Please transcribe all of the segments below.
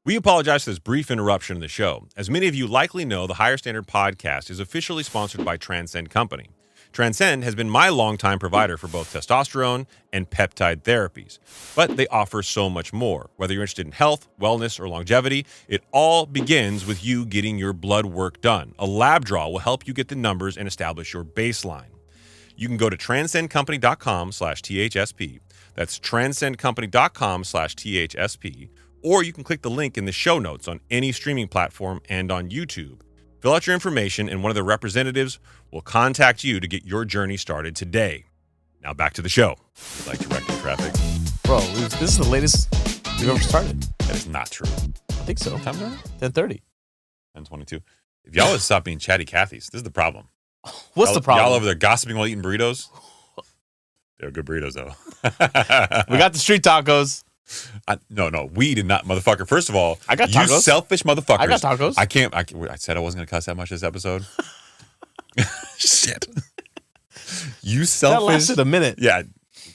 We apologize for this brief interruption in the show. As many of you likely know, the Higher Standard podcast is officially sponsored by Transcend Company. Transcend has been my longtime provider for both testosterone and peptide therapies, but they offer so much more. Whether you're interested in health, wellness, or longevity, it all begins with you getting your blood work done. A lab draw will help you get the numbers and establish your baseline. You can go to transcendcompany.com/THSP. That's transcendcompany.com/THSP. Or you can click the link in the show notes on any streaming platform and on YouTube. Fill out your information and one of the representatives will contact you to get your journey started today. Now back to the show. I'd like directing traffic. Bro, this is the latest we've ever started. That is not true. I think so. What time is it? 10:30. 10:22. If y'all would stop being chatty Cathys, this is the problem. What's the problem? Y'all over there gossiping while eating burritos? They're good burritos, though. We got the street tacos. No, we did not, motherfucker. First of all, I got tacos. You selfish motherfuckers. I got tacos. I said I wasn't going to cuss that much this episode. Shit. You selfish. That lasted a minute. Yeah,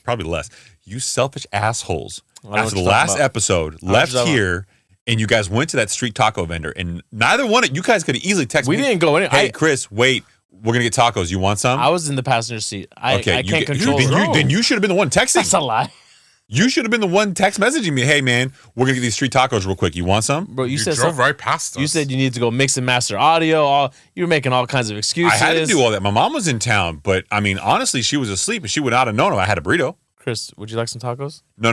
probably less. You selfish assholes. I know After the what you're last talking episode, left here, and you guys went to that street taco vendor, and neither one of you guys could have easily texted me. We didn't go in. Hey, Chris, wait. We're going to get tacos. You want some? I was in the passenger seat. I can't control it. Then you should have been the one texting. That's a lie. You should have been the one text messaging me. Hey, man, we're going to get these street tacos real quick. You want some? Bro, you said drove right past us. You said you need to go mix and master audio. You were making all kinds of excuses. I had to do all that. My mom was in town, but I mean, honestly, she was asleep and she would not have known I had a burrito. Chris, would you like some tacos? No.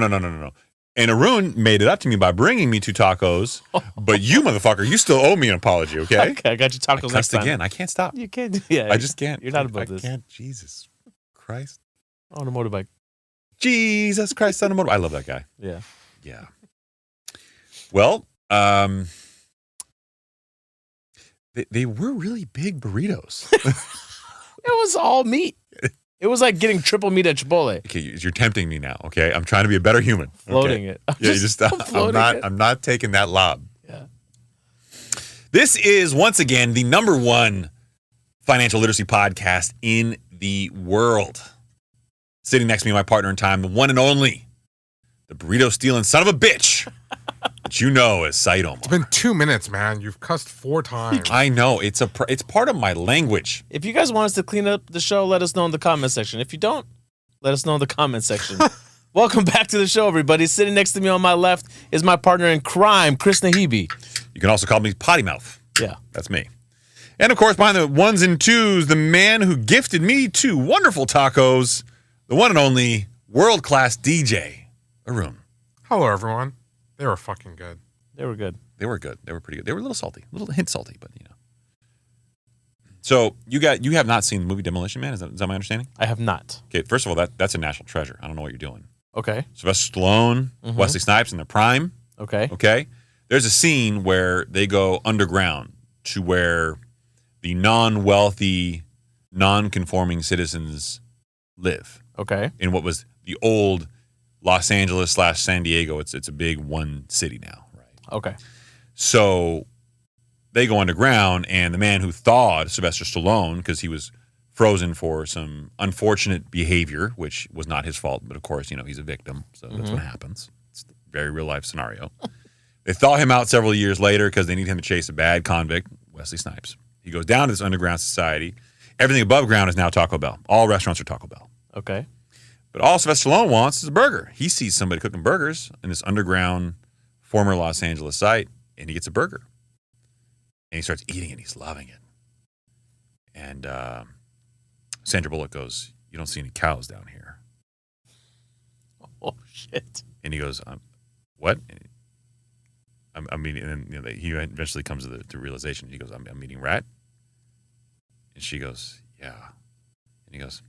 And Haroon made it up to me by bringing me 2 tacos, but you, motherfucker, you still owe me an apology, okay? Okay, I got you tacos next time. Again. I can't stop. You can't. Yeah, I just can't. You're not above this. I can't. Jesus Christ. On a motorbike. Jesus Christ on a motorbike. I love that guy. Yeah. Yeah. Well, they were really big burritos. It was all meat. It was like getting triple meat at Chipotle. Okay, you're tempting me now. Okay, I'm trying to be a better human. Floating it. I'm not taking that lob. Yeah. This is once again the #1 financial literacy podcast in the world. Sitting next to me, my partner in time, the one and only, the burrito stealing son of a bitch that you know as Saied. It's been 2 minutes, man. You've cussed 4 times. I know it's part of my language. If you guys want us to clean up the show, let us know in the comment section. If you don't, let us know in the comment section. Welcome back to the show, everybody. Sitting next to me on my left is my partner in crime, Chris Nahibi. You can also call me Potty Mouth. Yeah. That's me. And of course, behind the ones and twos, the man who gifted me 2 wonderful tacos, the one and only world-class DJ, Haroon. Hello, everyone. They were fucking good. They were good. They were good. They were pretty good. They were a little salty, a little hint salty, but you know. So you have not seen the movie Demolition Man? Is that my understanding? I have not. Okay, first of all, that's a national treasure. I don't know what you're doing. Okay. Sylvester Stallone, Wesley Snipes in their prime. Okay. Okay. There's a scene where they go underground to where the non-wealthy, non-conforming citizens live. Okay. In what was the old Los Angeles / San Diego. It's a big one city now, right? Okay. So they go underground, and the man who thawed Sylvester Stallone, because he was frozen for some unfortunate behavior, which was not his fault, but of course, he's a victim, so that's what happens. It's a very real-life scenario. They thaw him out several years later because they need him to chase a bad convict, Wesley Snipes. He goes down to this underground society. Everything above ground is now Taco Bell. All restaurants are Taco Bell. Okay. But all Sylvester Stallone wants is a burger. He sees somebody cooking burgers in this underground former Los Angeles site, and he gets a burger. And he starts eating it. He's loving it. And Sandra Bullock goes, "You don't see any cows down here." Oh, shit. And he goes, "What?" I'm eating, and then he eventually comes to the realization. He goes, I'm eating rat. And she goes, "Yeah." And he goes,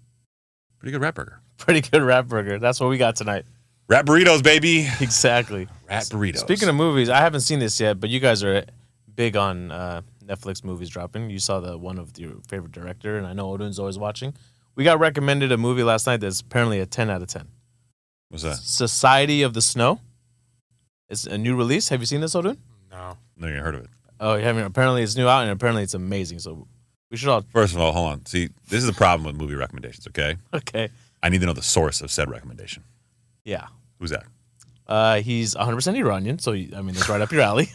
"Pretty good rat burger." Pretty good rat burger. That's what we got tonight. Rat burritos, baby. Exactly. Rat burritos. Speaking of movies, I haven't seen this yet, but you guys are big on Netflix movies dropping. You saw the one of your favorite director, and I know Odin's always watching. We got recommended a movie last night that's apparently a 10 out of 10. What's that? Society of the Snow. It's a new release. Have you seen this, Odin? No. No, you heard of it. Oh, you haven't? Apparently it's new out, and apparently it's amazing. So we should all... First of all, hold on. See, this is the problem with movie recommendations, okay? Okay. I need to know the source of said recommendation. Yeah. Who's that? He's 100% Iranian, so I mean that's right up your alley.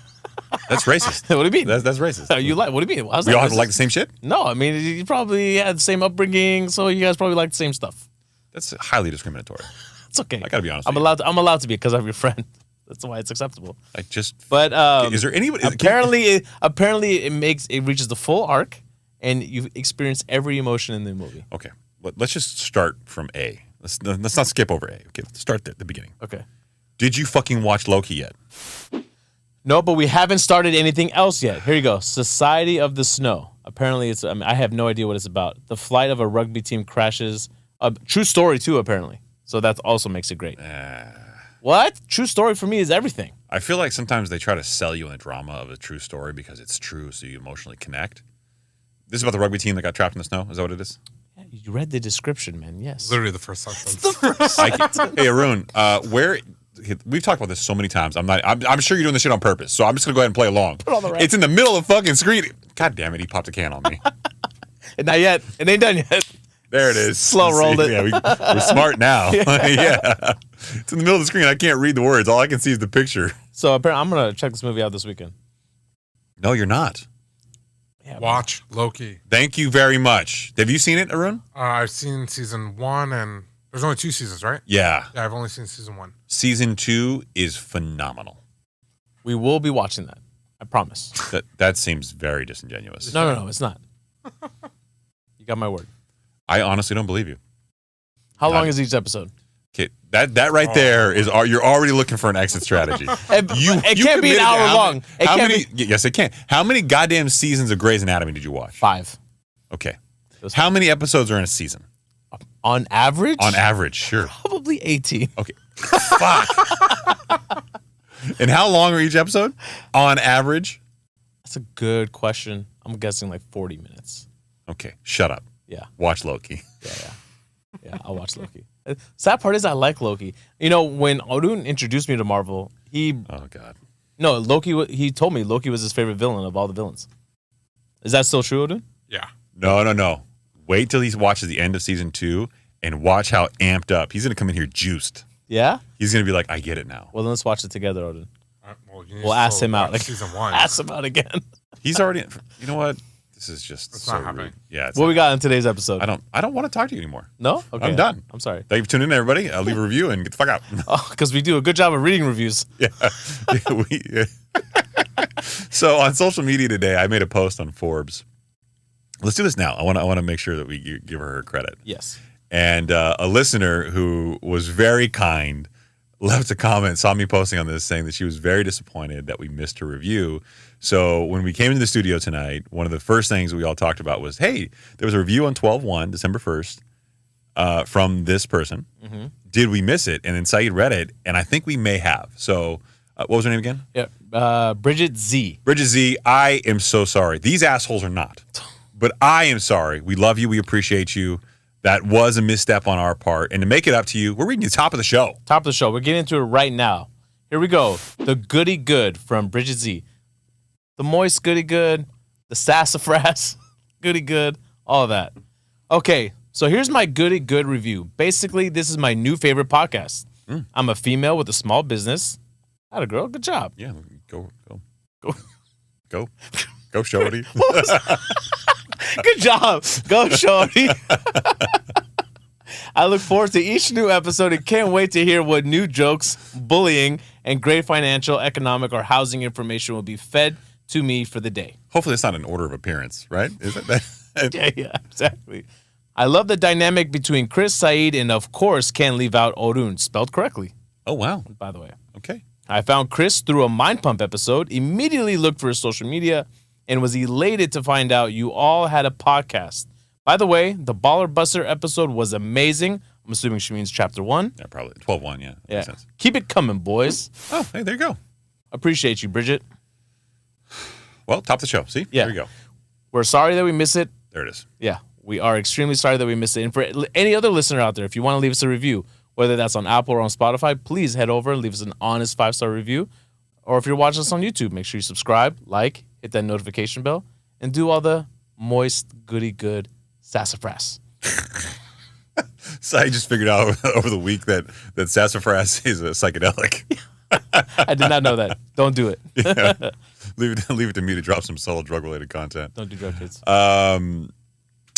That's racist. What do you mean? That's racist. You like? What do you mean? How's We that all have to racist? like the same shit? No, I mean you probably had the same upbringing, so you guys probably like the same stuff. That's highly discriminatory. It's okay. I gotta be honest I'm with allowed. I'm allowed to be because I'm your friend. That's why it's acceptable. Like just. But is there anybody? apparently it reaches the full arc, and you experience every emotion in the movie. Okay, let's just start from A. Let's not skip over A. Okay, let's start at the beginning. Okay. Did you fucking watch Loki yet? No, but we haven't started anything else yet. Here you go. Society of the Snow. Apparently, it's. I mean, I have no idea what it's about. The flight of a rugby team crashes. A true story too, apparently. So that also makes it great. What? True story for me is everything. I feel like sometimes they try to sell you in the drama of a true story because it's true, so you emotionally connect. This is about the rugby team that got trapped in the snow. Is that what it is? Yeah, you read the description, man. Yes. Literally the first sentence. Hey, Haroon, where we've talked about this so many times. I'm sure you're doing this shit on purpose. So I'm just gonna go ahead and play along. Put it on the rack. It's in the middle of fucking screen. God damn it! He popped a can on me. And not yet. It ain't done yet. There it is. Slow rolled it. Yeah, we're smart now. Yeah. It's in the middle of the screen. I can't read the words. All I can see is the picture. So apparently, I'm gonna check this movie out this weekend. No, you're not. Yeah. Watch Loki. Thank you very much. Have you seen it, Arun? I've seen season 1, and there's only 2 seasons, right? Yeah. Yeah, I've only seen season 1. Season 2 is phenomenal. We will be watching that. I promise. That seems very disingenuous. No, it's not. You got my word. I honestly don't believe you. How long is each episode? Okay, that right there is you're already looking for an exit strategy. It can't be an committed to hour long. How many? Yes, it can. How many goddamn seasons of Grey's Anatomy did you watch? 5. Okay. How many episodes are in a season? On average? On average, sure. Probably 18. Okay. Fuck. And how long are each episode? On average? That's a good question. I'm guessing like 40 minutes. Okay, shut up. Yeah. Watch Loki. Yeah, I'll watch Loki. Sad part is I like Loki. You know, when Odun introduced me to Marvel, Oh, God. No, Loki, he told me Loki was his favorite villain of all the villains. Is that still true, Odun? Yeah. No. Wait till he watches the end of season 2 and watch how amped up. He's going to come in here juiced. Yeah? He's going to be like, I get it now. Well, then let's watch it together, Odin. We'll ask him out. Like season 1. Ask him out again. He's already, you know what? This is just It's so not rude. happening. Yeah. What we got in today's episode? I don't want to talk to you anymore. No? Okay. I'm done. I'm sorry. Thank you for tuning in, everybody. I'll leave a review and get the fuck out. Oh, because we do a good job of reading reviews. Yeah. So on social media today, I made a post on Forbes. Let's do this now. I want to make sure that we give her credit. Yes. And a listener who was very kind left a comment, saw me posting on this, saying that she was very disappointed that we missed her review. So when we came into the studio tonight, one of the first things we all talked about was, hey, there was a review on 12/1, December 1st, from this person. Mm-hmm. Did we miss it? And then Saied read it, and I think we may have. So what was her name again? Yeah, Bridget Z. Bridget Z, I am so sorry. These assholes are not. But I am sorry. We love you. We appreciate you. That was a misstep on our part. And to make it up to you, we're reading the top of the show. Top of the show. We're getting into it right now. Here we go. The Goody Good from Bridget Z. The moist Goody Good. The sassafras Goody Good. All of that. Okay, so here's my Goody Good review. Basically, this is my new favorite podcast. I'm a female with a small business. Atta girl. Good job. Yeah, go, shorty. Good job. Go, shorty. I look forward to each new episode and can't wait to hear what new jokes, bullying, and great financial, economic, or housing information will be fed to me for the day. Hopefully it's not an order of appearance, right? Is it that? Yeah, exactly. I love the dynamic between Chris, Saied, and of course can't leave out Orun, spelled correctly, Oh, wow. by the way. Okay. I found Chris through a Mind Pump episode, immediately looked for his social media, and was elated to find out you all had a podcast. By the way, the Baller Buster episode was amazing. I'm assuming she means chapter 1. Yeah, probably. 12/1, yeah. That makes sense. Keep it coming, boys. Oh, hey, there you go. Appreciate you, Bridget. Well, top of the show. See? Yeah. There you go. We're sorry that we miss it. There it is. Yeah, we are extremely sorry that we missed it. And for any other listener out there, if you want to leave us a review, whether that's on Apple or on Spotify, please head over and leave us an honest 5-star review. Or if you're watching us on YouTube, make sure you subscribe, like, hit that notification bell, and do all the moist, goody good sassafras. So I just figured out over the week that sassafras is a psychedelic. I did not know that. Don't do it. Yeah. Leave it to me to drop some subtle drug-related content. Don't do drug hits. All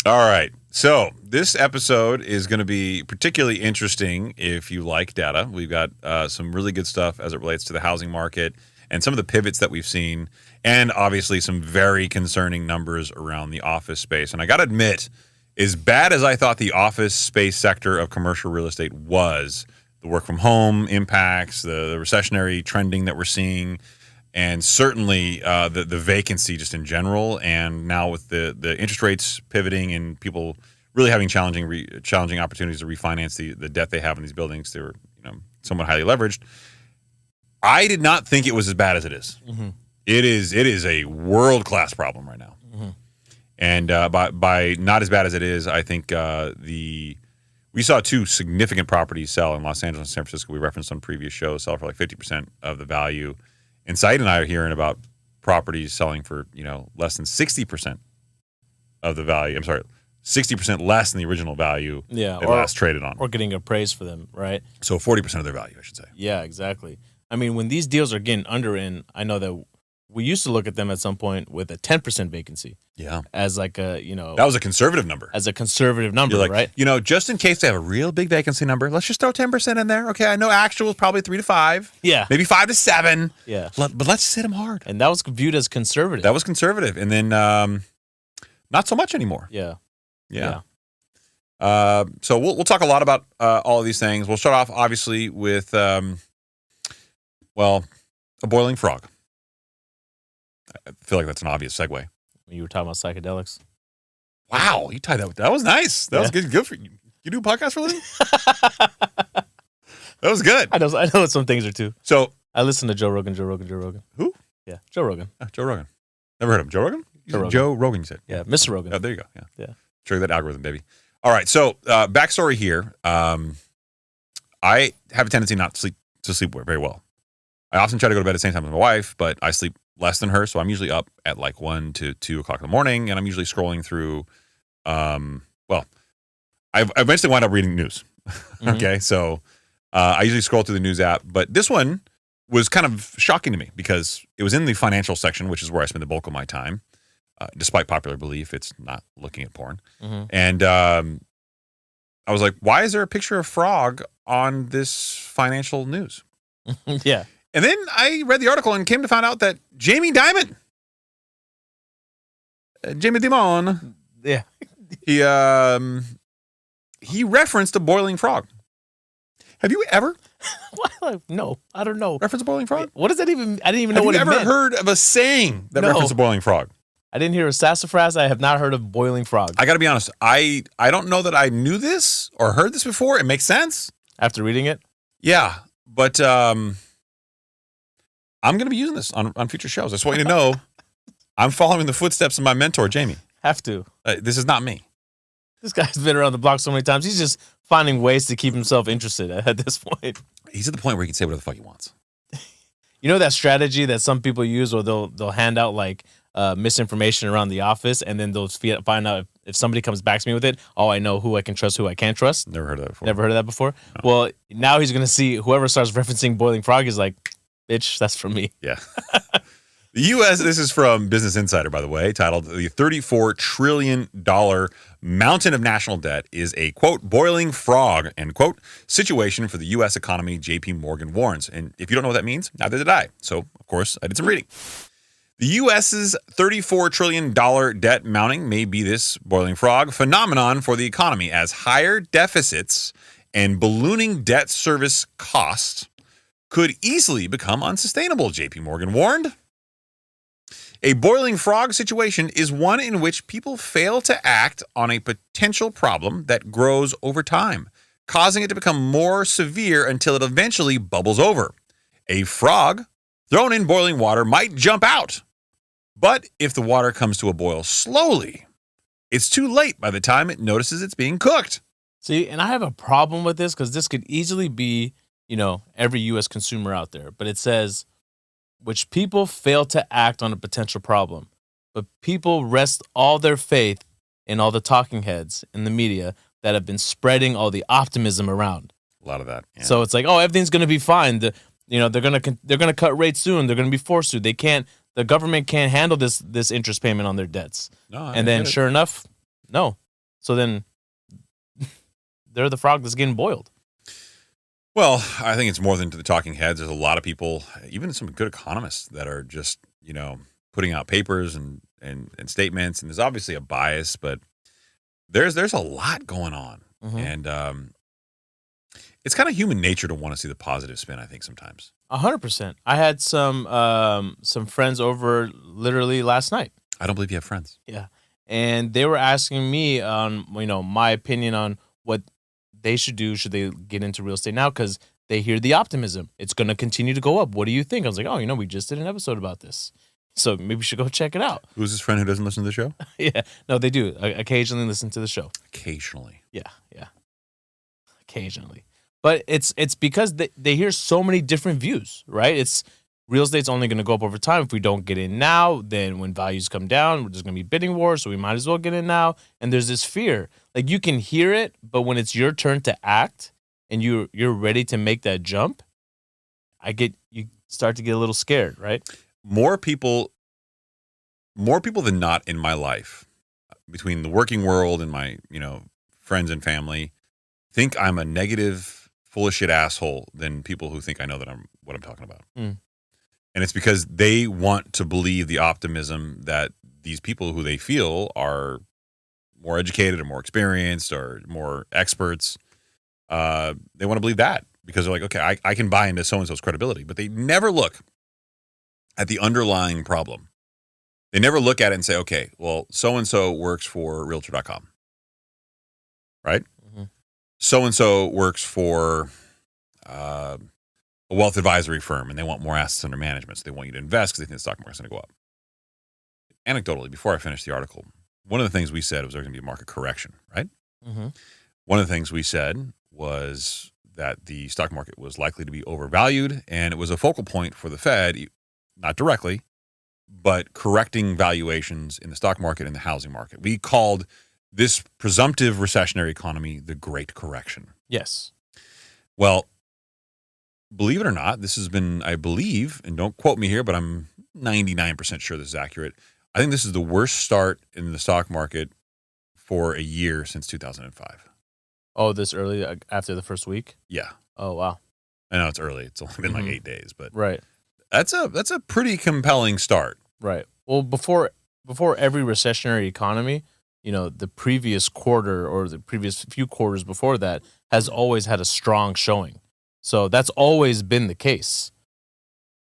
right. So this episode is going to be particularly interesting if you like data. We've got some really good stuff as it relates to the housing market and some of the pivots that we've seen, and obviously some very concerning numbers around the office space. And I got to admit, as bad as I thought the office space sector of commercial real estate was, the work from home impacts, the recessionary trending that we're seeing, and certainly the vacancy just in general, and now with the interest rates pivoting and people really having challenging opportunities to refinance the debt they have in these buildings, they were somewhat highly leveraged. I did not think it was as bad as it is. Mm-hmm. It is a world-class problem right now. Mm-hmm. And by not as bad as it is, I think we saw two significant properties sell in Los Angeles and San Francisco. We referenced on previous shows, sell for like 50% of the value. And Saied and I are hearing about properties selling for less than 60% of the value. I'm sorry, 60% less than the original value they last traded on. Or getting appraised for them, right? So 40% of their value, I should say. Yeah, exactly. I mean, when these deals are getting underwritten, I know that we used to look at them at some point with a 10% vacancy. Yeah. As like a, that was a conservative number. As a conservative number, like, right? Just in case they have a real big vacancy number, let's just throw 10% in there. Okay, I know actual is probably 3 to 5. Yeah. Maybe 5 to 7. Yeah. But let's hit them hard. And that was viewed as conservative. That was conservative. And then not so much anymore. Yeah. So we'll talk a lot about all of these things. We'll start off, obviously, with, a boiling frog. I feel like that's an obvious segue. You were talking about psychedelics. Wow, you tied that. That was nice. That was good for you. You do a podcast for a living? That was good. I know what some things are too. So I listen to Joe Rogan. Who? Yeah, Joe Rogan. Joe Rogan. Never heard of him. Joe Rogan? Joe Rogan, you said. Yeah, Mr. Rogan. Oh, there you go. Yeah. Trigger that algorithm, baby. All right. So backstory here. I have a tendency not to sleep very well. I often try to go to bed at the same time as my wife, but I sleep less than her, so I'm usually up at like 1 to 2 o'clock in the morning, and I'm usually scrolling through. I eventually wind up reading news. Mm-hmm. Okay, so I usually scroll through the news app, but this one was kind of shocking to me because it was in the financial section, which is where I spend the bulk of my time. Despite popular belief, it's not looking at porn. Mm-hmm. And I was like, why is there a picture of frog on this financial news? Yeah. And then I read the article and came to find out that Jamie Dimon, yeah, he referenced a boiling frog. Have you ever? No, I don't know. Reference a boiling frog? What does that even? I didn't even know what it meant. Have you ever heard of a saying that referenced a boiling frog? I didn't hear of sassafras. I have not heard of boiling frog. I got to be honest. I don't know that I knew this or heard this before. It makes sense after reading it. Yeah, but I'm going to be using this on future shows. I just want you to know I'm following the footsteps of my mentor, Jamie. Have to. This is not me. This guy's been around the block so many times. He's just finding ways to keep himself interested at this point. He's at the point where he can say whatever the fuck he wants. You know that strategy that some people use where they'll hand out like misinformation around the office, and then they'll find out if somebody comes back to me with it, I know who I can trust, who I can't trust. Never heard of that before. Never heard of that before? No. Well, now he's going to see whoever starts referencing boiling frog is like, bitch, that's from me. Yeah. The U.S., this is from Business Insider, by the way, titled The $34 Trillion Mountain of National Debt is a, quote, boiling frog, end quote, situation for the U.S. economy, J.P. Morgan warns. And if you don't know what that means, neither did I. So, of course, I did some reading. The U.S.'s $34 trillion debt mounting may be this boiling frog phenomenon for the economy as higher deficits and ballooning debt service costs could easily become unsustainable, J.P. Morgan warned. A boiling frog situation is one in which people fail to act on a potential problem that grows over time, causing it to become more severe until it eventually bubbles over. A frog thrown in boiling water might jump out, but if the water comes to a boil slowly, it's too late by the time it notices it's being cooked. See, and I have a problem with this because this could easily be, every U.S. consumer out there, but it says, which people fail to act on a potential problem, but people rest all their faith in all the talking heads in the media that have been spreading all the optimism around. A lot of that. Yeah. So it's like, oh, everything's going to be fine. They're gonna cut rates soon. They're going to be forced to. The government can't handle this interest payment on their debts. No, I and then, get it. sure enough, no. So then they're the frog that's getting boiled. Well, I think it's more than to the talking heads. There's a lot of people, even some good economists, that are just, putting out papers and statements. And there's obviously a bias, but there's a lot going on. Mm-hmm. And it's kind of human nature to want to see the positive spin, I think, sometimes. 100%. I had some friends over literally last night. I don't believe you have friends. Yeah. And they were asking me on, my opinion on what they should do. Should they get into real estate now? Because they hear the optimism. It's going to continue to go up. What do you think? I was like, oh, we just did an episode about this. So maybe we should go check it out. Who's this friend who doesn't listen to the show? Yeah. No, they do. Occasionally listen to the show. Occasionally. Yeah. Occasionally. But it's because they hear so many different views, right? It's real estate's only going to go up over time. If we don't get in now, then when values come down, there's going to be bidding wars, so we might as well get in now. And there's this fear. Like, you can hear it, but when it's your turn to act and you're ready to make that jump, you start to get a little scared, right? More people than not in my life, between the working world and my, friends and family, think I'm a negative, full of shit asshole than people who think I know what I'm talking about. Mm. And it's because they want to believe the optimism that these people who they feel are more educated or more experienced or more experts, they want to believe that because they're like, okay, I can buy into so-and-so's credibility. But they never look at the underlying problem. They never look at it and say, okay, well, so-and-so works for Realtor.com, right? Mm-hmm. So-and-so works for a wealth advisory firm, and they want more assets under management, so they want you to invest because they think the stock market's going to go up. Anecdotally, before I finished the article, one of the things we said was there was going to be a market correction, right? Mm-hmm. One of the things we said was that the stock market was likely to be overvalued, and it was a focal point for the Fed, not directly, but correcting valuations in the stock market and the housing market. We called this presumptive recessionary economy the Great Correction. Yes. Well, believe it or not, this has been, I believe, and don't quote me here, but I'm 99% sure this is accurate. I think this is the worst start in the stock market for a year since 2005. Oh, this early after the first week? Yeah. Oh, wow. I know it's early. It's only been like 8 days, but right. That's a pretty compelling start. Right. Well, before every recessionary economy, the previous quarter or the previous few quarters before that has always had a strong showing. So that's always been the case.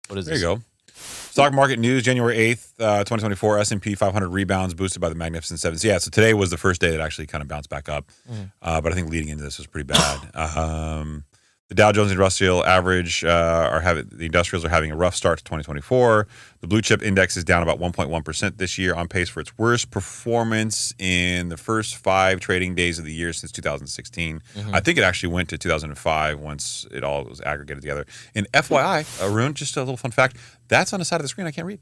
What is there this? You go. Stock market news, January 8th, 2024, S&P 500 rebounds boosted by the Magnificent Seven. So, yeah, so today was the first day that actually kind of bounced back up. But I think leading into this was pretty bad. The Dow Jones Industrial Average the industrials are having a rough start to 2024. The blue chip index is down about 1.1% this year, on pace for its worst performance in the first 5 trading days of the year since 2016. Mm-hmm. I think it actually went to 2005 once it all was aggregated together. And FYI, Haroon, just a little fun fact, that's on the side of the screen I can't read.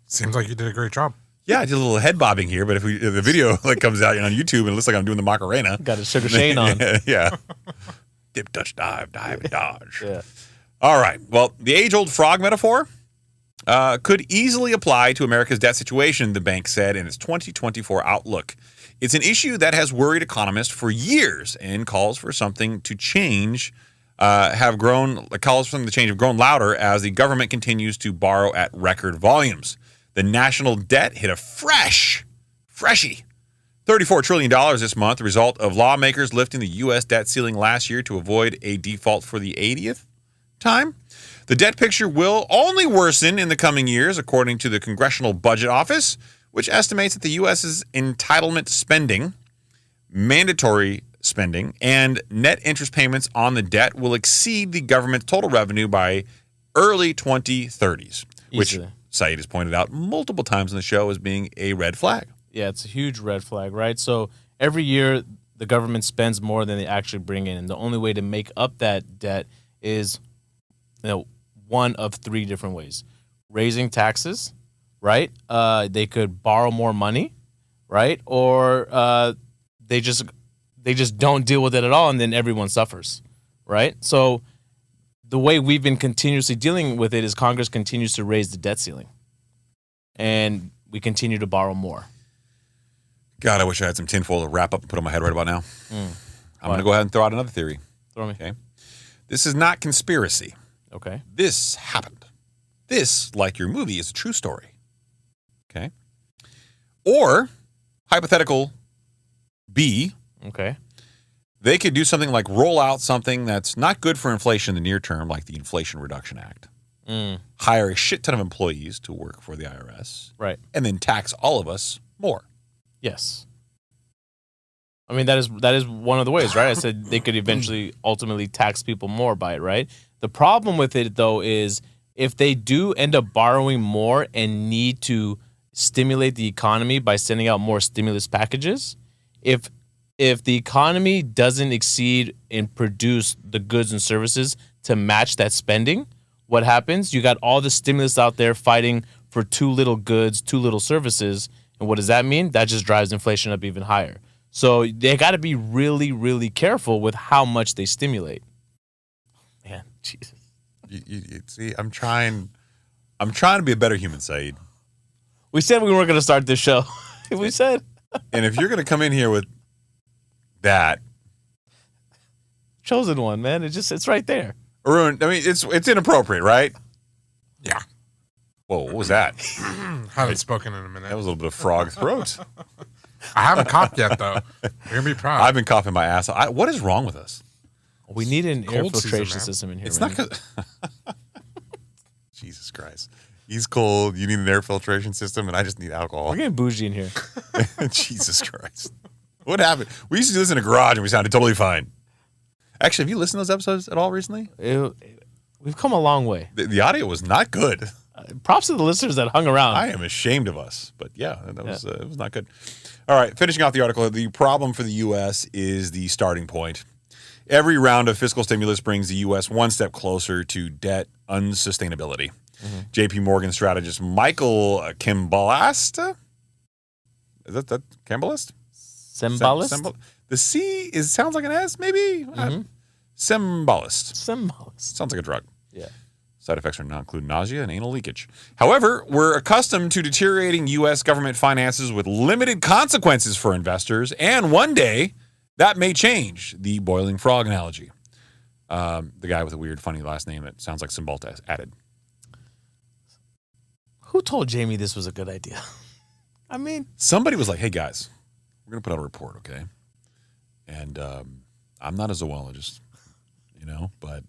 Seems like you did a great job. Yeah, I did a little head bobbing here, but if the video comes out on YouTube and it looks like I'm doing the Macarena. Got a Sugar Shane on. Yeah. Dip, touch, dive, and dodge. Yeah. All right. Well, the age-old frog metaphor could easily apply to America's debt situation, the bank said in its 2024 outlook. It's an issue that has worried economists for years and calls for something to change, have grown louder as the government continues to borrow at record volumes. The national debt hit a freshie $34 trillion this month, the result of lawmakers lifting the U.S. debt ceiling last year to avoid a default for the 80th time. The debt picture will only worsen in the coming years, according to the Congressional Budget Office, which estimates that the U.S.'s entitlement spending, mandatory spending, and net interest payments on the debt will exceed the government's total revenue by early 2030s, which Saied has pointed out multiple times in the show as being a red flag. Yeah, it's a huge red flag, right? So every year the government spends more than they actually bring in, and the only way to make up that debt is, one of 3 different ways: raising taxes, right? They could borrow more money, right? Or they just don't deal with it at all, and then everyone suffers, right? So the way we've been continuously dealing with it is Congress continues to raise the debt ceiling, and we continue to borrow more. God, I wish I had some tinfoil to wrap up and put on my head right about now. I'm going to go ahead and throw out another theory. Throw me. Okay. This is not conspiracy. Okay. This happened. This, like your movie, is a true story. Okay. Or, hypothetical B. Okay. They could do something like roll out something that's not good for inflation in the near term, like the Inflation Reduction Act. Hire a shit ton of employees to work for the IRS. Right. And then tax all of us more. Yes. I mean, that is one of the ways, right? I said they could eventually ultimately tax people more by it, right? The problem with it, though, is if they do end up borrowing more and need to stimulate the economy by sending out more stimulus packages, if the economy doesn't exceed and produce the goods and services to match that spending, what happens? You got all the stimulus out there fighting for too little goods, too little services. And what does that mean? That just drives inflation up even higher. So they got to be really, really careful with how much they stimulate. Man, Jesus. You see, I'm trying to be a better human, Saied. We said we weren't going to start this show. We said. And if you're going to come in here with that. Chosen one, man. It's right there. Haroon, I mean, it's inappropriate, right? Yeah. Whoa, what was that? Haven't spoken in a minute. That was a little bit of frog throat. I haven't coughed yet, though. You're going to be proud. I've been coughing my ass off. What is wrong with us? We need an air Cold filtration season, man. system in here. It's man. not because... Jesus Christ. He's cold. You need an air filtration system, and I just need alcohol. We're getting bougie in here. Jesus Christ. What happened? We used to do this in a garage, and we sounded totally fine. Actually, have you listened to those episodes at all recently? We've come a long way. The audio was not good. Props to the listeners that hung around. I am ashamed of us. But yeah, that was it was not good. All right, finishing off the article, the problem for the U.S. is the starting point. Every round of fiscal stimulus brings the U.S. one step closer to debt unsustainability. J.P. Morgan strategist Michael Cembalest, is that Cembalest? Cembalest? The C sounds like an S, maybe? Cembalest. Cembalest. Sounds like a drug. Yeah. Side effects are not include nausea and anal leakage. However, we're accustomed to deteriorating U.S. government finances with limited consequences for investors, and one day that may change. The boiling frog analogy. The guy with a weird, funny last name that sounds like Cembalest added. Who told Jamie this was a good idea? I mean, somebody was like, "Hey guys, we're gonna put out a report, okay?" And I'm not a zoologist, but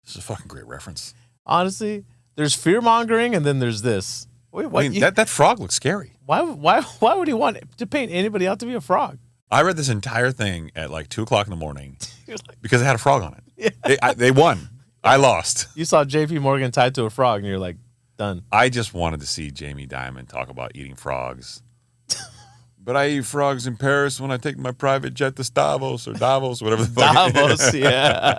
this is a fucking great reference. Honestly, there's fear mongering, and then there's this. Wait, what? I mean, that frog looks scary. Why would he want to paint anybody out to be a frog? I read this entire thing at like 2:00 in the morning Like, because it had a frog on it. Yeah. They won. I lost. you saw J.P. Morgan tied to a frog, and you're like, done. I just wanted to see Jamie Dimon talk about eating frogs. But I eat frogs in Paris when I take my private jet to Davos, whatever the fuck. Davos, yeah.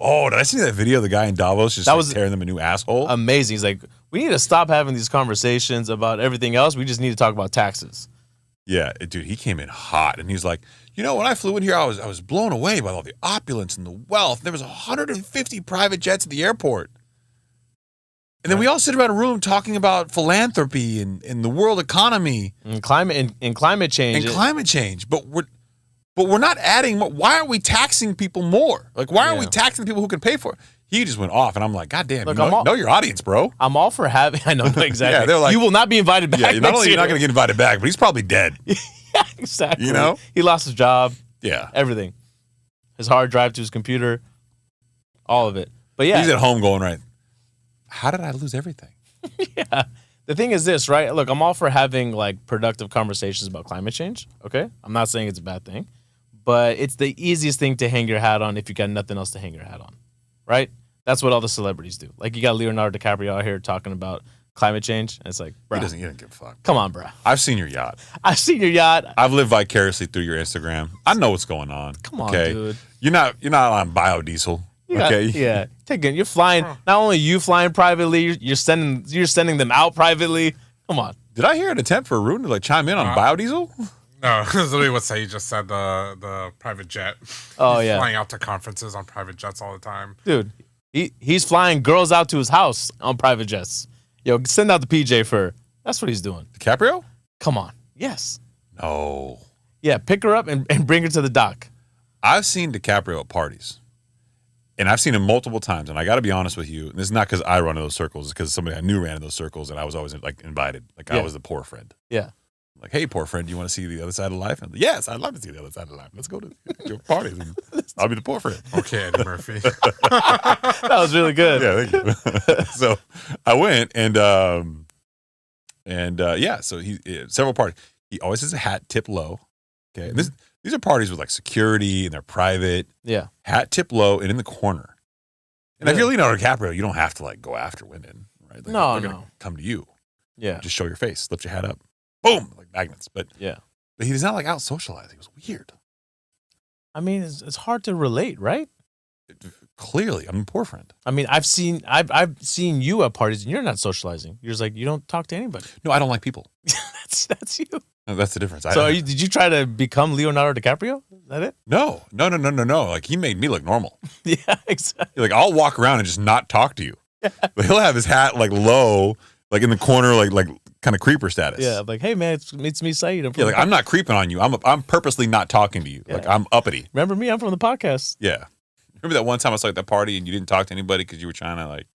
Oh, did I see that video of the guy in Davos just tearing them a new asshole? Amazing. He's like, we need to stop having these conversations about everything else. We just need to talk about taxes. Yeah, dude, he came in hot, and he's like, when I flew in here, I was blown away by all the opulence and the wealth. There was 150 private jets at the airport. And then we all sit around a room talking about philanthropy and the world economy and climate change. And climate change, but we're not adding more. Why are we taxing people more? Like, why are we taxing people who can pay for it? He just went off, and I'm like, God damn, Look, know your audience, bro. I'm all for having. I know exactly. Yeah, they're like, you will not be invited back. Yeah, not only you're not going to get invited back, but he's probably dead. Yeah, exactly. He lost his job. Yeah, everything. His hard drive to his computer, all of it. But yeah, he's at home going, right, how did I lose everything? Yeah. The thing is this, right? Look, I'm all for having like productive conversations about climate change. Okay, I'm not saying it's a bad thing, but it's the easiest thing to hang your hat on if you got nothing else to hang your hat on, right? That's what all the celebrities do. Like, you got Leonardo DiCaprio out here talking about climate change, and it's like, bro, he doesn't give a fuck. Come on, bro. I've seen your yacht. I've seen your yacht. I've lived vicariously through your Instagram. I know what's going on. Come on, dude. You're not on biodiesel. Okay. You're flying. Not only you flying privately, you're sending them out privately. Come on. Did I hear an attempt for Haroon to like chime in on biodiesel? No, this is literally what Saied just said. The private jet. Oh, He's yeah. flying out to conferences on private jets all the time. Dude, he's flying girls out to his house on private jets. Yo, send out the PJ for her. That's what he's doing. DiCaprio? Come on. Yes. No. Yeah, pick her up and bring her to the dock. I've seen DiCaprio at parties. And I've seen him multiple times. And I got to be honest with you. And this is not because I run in those circles. It's because somebody I knew ran in those circles. And I was always like invited. Like I was the poor friend. Yeah. Like, hey, poor friend, do you want to see the other side of life? And I'm like, yes, I'd love to see the other side of life. Let's go to your parties. And I'll be the poor friend. Okay, Eddie Murphy. That was really good. Yeah, thank you. So I went and so he several parties. He always has a hat tipped low. Okay. And these are parties with like security and they're private. Yeah. Hat tipped low and in the corner. And if Really? you're Leonardo DiCaprio, you don't have to like go after women, right? Like, No, they're gonna come to you. Yeah. Just show your face, lift your hat up. Boom, like magnets. But Yeah. he's not like out socializing. It was weird. I mean, it's hard to relate, right? Clearly, I'm a poor friend. I mean, I've seen you at parties and you're not socializing. You're just like, you don't talk to anybody. No, I don't like people. That's you. No, that's the difference. So did you try to become Leonardo DiCaprio? Is that it? No. Like he made me look normal. Yeah, exactly. Like I'll walk around and just not talk to you. But he'll have his hat like low, like in the corner, like kind of creeper status. Yeah, like, hey man, it's me, Saied. I'm not creeping on you. I'm purposely not talking to you. Yeah. Like I'm uppity. Remember me? I'm from the podcast. Yeah. Remember that one time I saw at that party and you didn't talk to anybody because you were trying to like,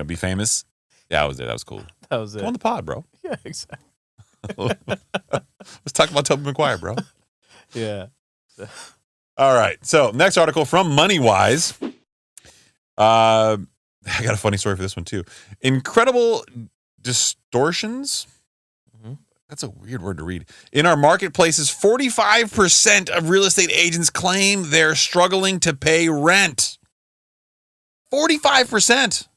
be famous? Yeah, I was there. That was cool. That was it. Come on the pod, bro. Yeah, exactly. Let's talk about Tobey Maguire, bro. Yeah. All right. So next article from MoneyWise. I got a funny story for this one too. Incredible distortions. Mm-hmm. That's a weird word to read. In our marketplaces, 45% of real estate agents claim they're struggling to pay rent. 45%.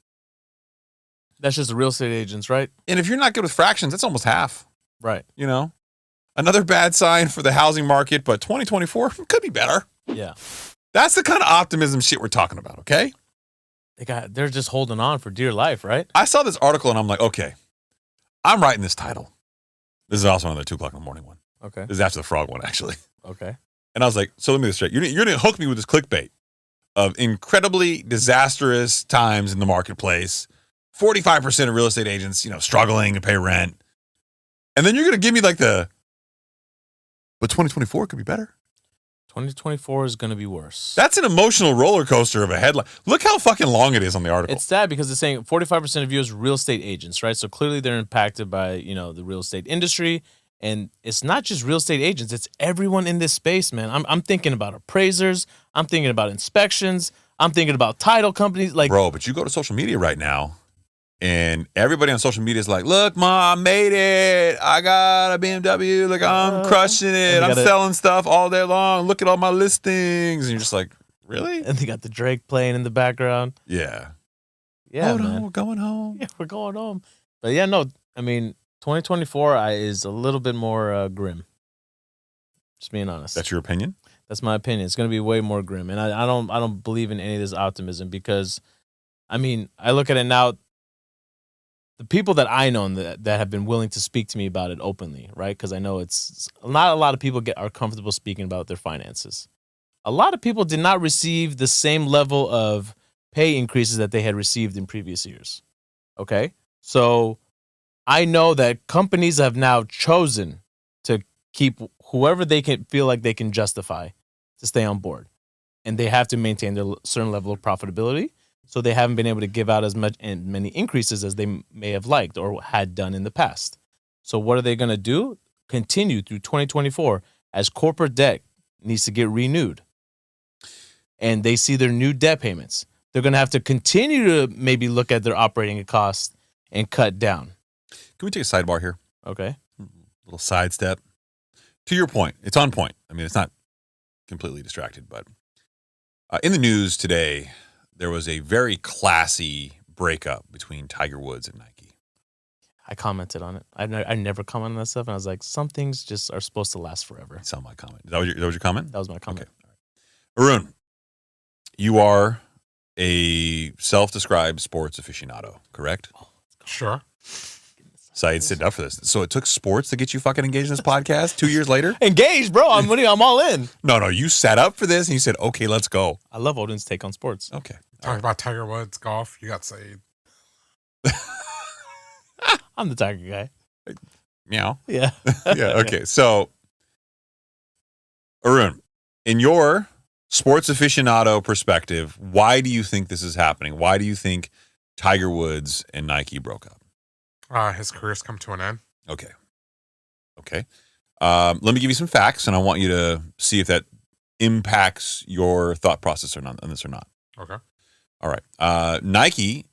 That's just the real estate agents, right? And if you're not good with fractions, that's almost half. Right. Another bad sign for the housing market, but 2024 could be better. Yeah. That's the kind of optimism shit we're talking about, okay? They're just holding on for dear life, right? I saw this article and I'm like, okay, I'm writing this title. This is also another 2 o'clock in the morning one. Okay. This is after the frog one, actually. Okay. And I was like, so let me get this straight. You're going to hook me with this clickbait of incredibly disastrous times in the marketplace. 45% of real estate agents, struggling to pay rent. And then you're going to give me but 2024 could be better. 2024 is going to be worse. That's an emotional roller coaster of a headline. Look how fucking long it is on the article. It's sad because it's saying 45% of viewers are real estate agents, right? So clearly they're impacted by, the real estate industry. And it's not just real estate agents. It's everyone in this space, man. I'm thinking about appraisers. I'm thinking about inspections. I'm thinking about title companies. Bro, but you go to social media right now, and everybody on social media is like, look, Mom, I made it. I got a BMW. Like, I'm crushing it. I'm selling stuff all day long. Look at all my listings. And you're just like, really? And they got the Drake playing in the background. Yeah. Yeah, Hold man. on, we're going home. Yeah, we're going home. But yeah, no, 2024 is a little bit more grim. Just being honest. That's your opinion? That's my opinion. It's going to be way more grim. And I don't believe in any of this optimism because, I look at it now. The people that I know that have been willing to speak to me about it openly, right? Because I know it's not a lot of people are comfortable speaking about their finances. A lot of people did not receive the same level of pay increases that they had received in previous years. Okay? So I know that companies have now chosen to keep whoever they can feel like they can justify to stay on board. And they have to maintain their certain level of profitability. So they haven't been able to give out as many increases as they may have liked or had done in the past. So what are they going to do? Continue through 2024 as corporate debt needs to get renewed. And they see their new debt payments. They're going to have to continue to maybe look at their operating costs and cut down. Can we take a sidebar here? Okay. Little sidestep. To your point, it's on point. It's not completely distracted, but in the news today, there was a very classy breakup between Tiger Woods and Nike. I commented on it. I never comment on that stuff, and I was like, some things just are supposed to last forever. It's not my comment. That was your comment? That was my comment. Okay. Haroon, you are a self-described sports aficionado, correct? Sure. Saeed stood up for this. So it took sports to get you fucking engaged in this podcast 2 years later? Engaged, bro. I'm all in. No, you sat up for this and you said, okay, let's go. I love Odin's take on sports. Okay. Talk about Tiger Woods, golf. You got Saied. I'm the Tiger guy. Meow. Yeah. Yeah, okay. So, Haroon, in your sports aficionado perspective, why do you think this is happening? Why do you think Tiger Woods and Nike broke up? His career's come to an end. Okay. Let me give you some facts, and I want you to see if that impacts your thought process or not, on this or not. Okay. All right. Nike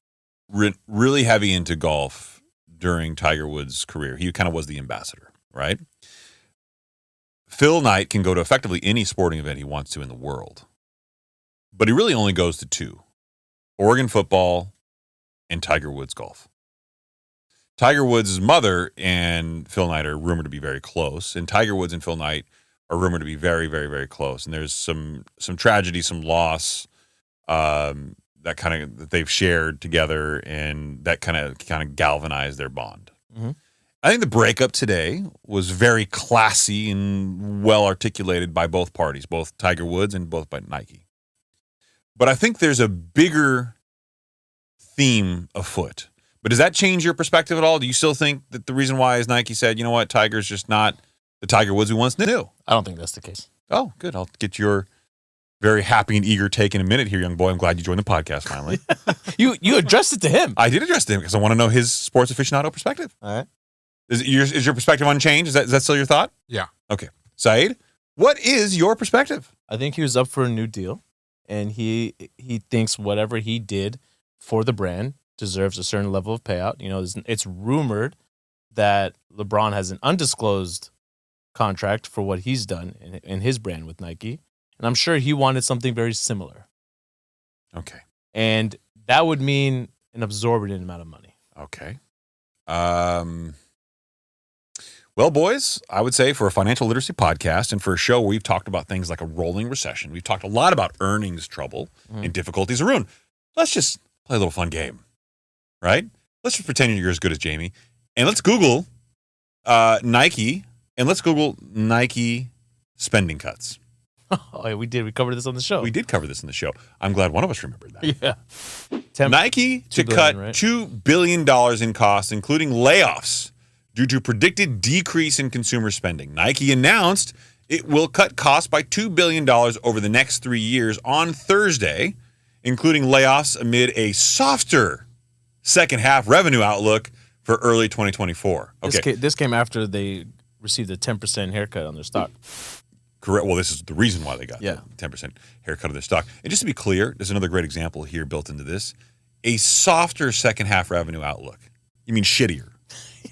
really heavy into golf during Tiger Woods' career. He kind of was the ambassador, right? Phil Knight can go to effectively any sporting event he wants to in the world, but he really only goes to two: Oregon football and Tiger Woods golf. Tiger Woods' mother and Phil Knight are rumored to be very close, and Tiger Woods and Phil Knight are rumored to be very, very, very close. And there's some tragedy, some loss that they've shared together, and that kind of galvanized their bond. Mm-hmm. I think the breakup today was very classy and well articulated by both parties, both Tiger Woods and both by Nike. But I think there's a bigger theme afoot. But does that change your perspective at all? Do you still think that the reason why is Nike said, you know what, Tiger's just not the Tiger Woods we once knew? I don't think that's the case. Oh, good. I'll get your very happy and eager take in a minute here, young boy. I'm glad you joined the podcast finally. You addressed it to him. I did address it to him because I want to know his sports aficionado perspective. All right. Is your perspective unchanged? Is that still your thought? Yeah. Okay. Saeed, what is your perspective? I think he was up for a new deal, and he thinks whatever he did for the brand deserves a certain level of payout. You know, it's rumored that LeBron has an undisclosed contract for what he's done in his brand with Nike, and I'm sure he wanted something very similar. Okay. And that would mean an absorbent amount of money. Okay. Well, boys, I would say for a financial literacy podcast and for a show where we've talked about things like a rolling recession, we've talked a lot about earnings trouble and difficulties. Haroon, let's just play a little fun game, right? Let's just pretend you're as good as Jamie, and let's Google Nike, and let's Google Nike spending cuts. Oh, yeah, we did. We covered this on the show. We did cover this in the show. I'm glad one of us remembered that. Yeah. Nike to cut right? $2 billion in costs, including layoffs, due to predicted decrease in consumer spending. Nike announced it will cut costs by $2 billion over the next 3 years on Thursday, including layoffs amid a softer second half revenue outlook for early 2024. Okay. This came after they received a 10% haircut on their stock. Correct. Well, this is the reason why they got the 10% haircut of their stock. And just to be clear, there's another great example here built into this. A softer second half revenue outlook. You mean shittier.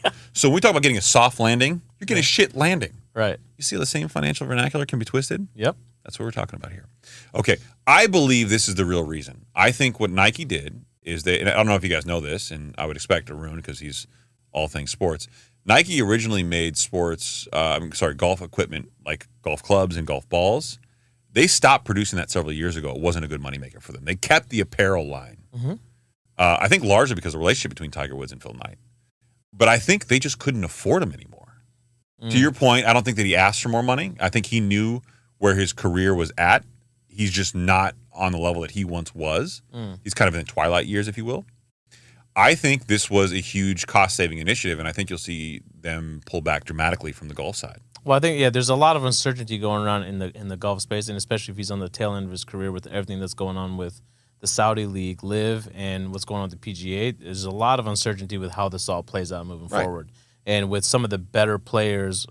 Yeah. So when we talk about getting a soft landing, you're getting a shit landing. Right. You see how the same financial vernacular can be twisted? Yep. That's what we're talking about here. Okay. I believe this is the real reason. I think what Nike did is and I don't know if you guys know this, and I would expect Haroon because he's all things sports. Nike originally made golf equipment like golf clubs and golf balls. They stopped producing that several years ago. It wasn't a good moneymaker for them. They kept the apparel line. Mm-hmm. I think largely because of the relationship between Tiger Woods and Phil Knight. But I think they just couldn't afford him anymore. To your point, I don't think that he asked for more money. I think he knew where his career was at. He's just not on the level that he once was. He's kind of in the twilight years, if you will. I think this was a huge cost-saving initiative, and I think you'll see them pull back dramatically from the golf side. Well, I think, there's a lot of uncertainty going around in the golf space, and especially if he's on the tail end of his career with everything that's going on with the Saudi League, Live, and what's going on with the PGA. There's a lot of uncertainty with how this all plays out moving forward. And with some of the better players,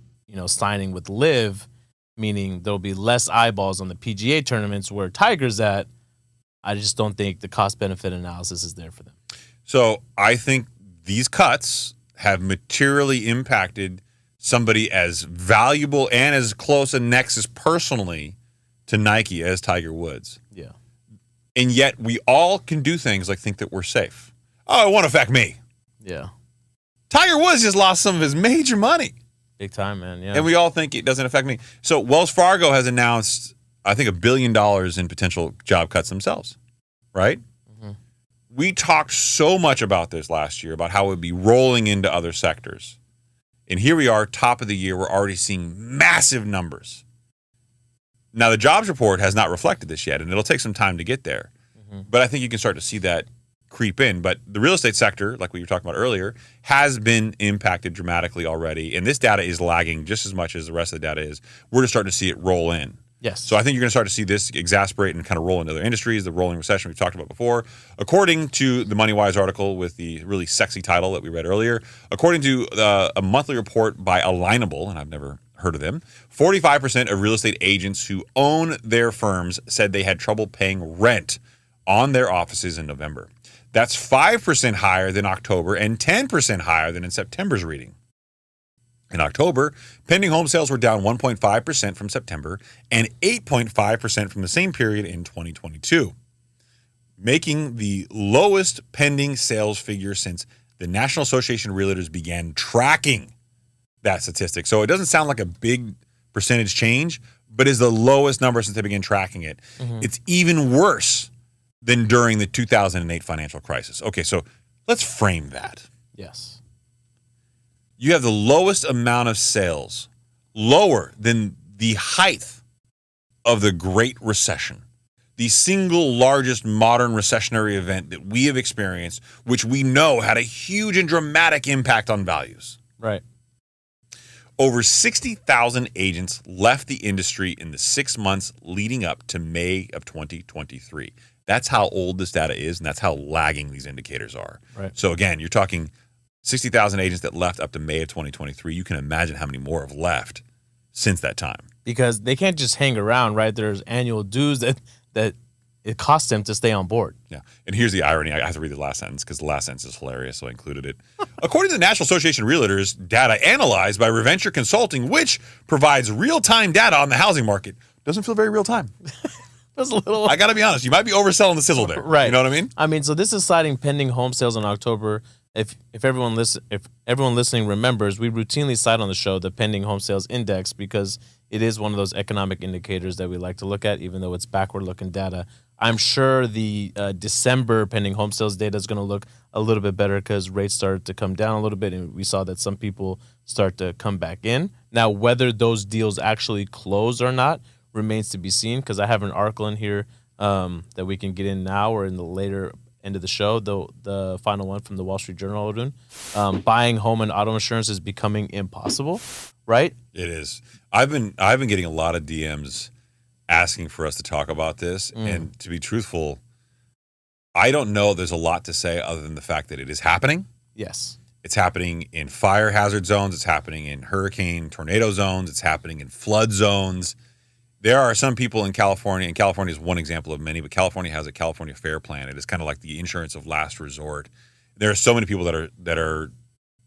signing with Live, meaning there'll be less eyeballs on the PGA tournaments where Tiger's at, I just don't think the cost-benefit analysis is there for them. So I think these cuts have materially impacted somebody as valuable and as close a nexus personally to Nike as Tiger Woods. Yeah. And yet we all can do things like think that we're safe. Oh, it won't affect me. Yeah. Tiger Woods just lost some of his major money. Big time, man. Yeah. And we all think it doesn't affect me. So Wells Fargo has announced, I think, $1 billion in potential job cuts themselves, right? we talked so much about this last year, about how it would be rolling into other sectors. And here we are, top of the year, we're already seeing massive numbers. Now, the jobs report has not reflected this yet, and it'll take some time to get there. But I think you can start to see that creep in. But the real estate sector, like we were talking about earlier, has been impacted dramatically already. And this data is lagging just as much as the rest of the data is. We're just starting to see it roll in. Yes. So I think you're going to start to see this exasperate and kind of roll into other industries, the rolling recession we've talked about before. According to the MoneyWise article with the really sexy title that we read earlier, according to a monthly report by Alignable, and I've never heard of them, 45% of real estate agents who own their firms said they had trouble paying rent on their offices in November. That's 5% higher than October and 10% higher than in September's reading. In October, pending home sales were down 1.5% from September and 8.5% from the same period in 2022, making the lowest pending sales figure since the National Association of Realtors began tracking that statistic. So it doesn't sound like a big percentage change, but is the lowest number since they began tracking it. It's even worse than during the 2008 financial crisis. Okay, so let's frame that. Yes. You have the lowest amount of sales, lower than the height of the Great Recession, the single largest modern recessionary event that we have experienced, which we know had a huge and dramatic impact on values. Right. Over 60,000 agents left the industry in the 6 months leading up to May of 2023. That's how old this data is, and that's how lagging these indicators are. Right. So again, you're talking 60,000 agents that left up to May of 2023. You can imagine how many more have left since that time. Because they can't just hang around, right? There's annual dues that it costs them to stay on board. Yeah. And here's the irony. I have to read the last sentence because the last sentence is hilarious, so I included it. According to the National Association of Realtors, data analyzed by Reventure Consulting, which provides real-time data on the housing market, doesn't feel very real-time. That's a little. I got to be honest. You might be overselling the sizzle there. Right. You know what I mean? I mean, so this is citing pending home sales in October. If everyone listening remembers, we routinely cite on the show the pending home sales index because it is one of those economic indicators that we like to look at, even though it's backward-looking data. I'm sure the December pending home sales data is going to look a little bit better because rates started to come down a little bit, and we saw that some people start to come back in. Now, whether those deals actually close or not remains to be seen, because I have an article in here that we can get in now or in the later end of the show, the final one from the Wall Street Journal, Haroon. Buying home and auto insurance is becoming impossible, right? It is. I've been getting a lot of DMs asking for us to talk about this, and to be truthful, I don't know there's a lot to say other than the fact that it is happening. Yes. It's happening in fire hazard zones. It's happening in hurricane, tornado zones. It's happening in flood zones. There are some people in California, and California is one example of many, but California has a California Fair Plan. It is kind of like the insurance of last resort. There are so many people that are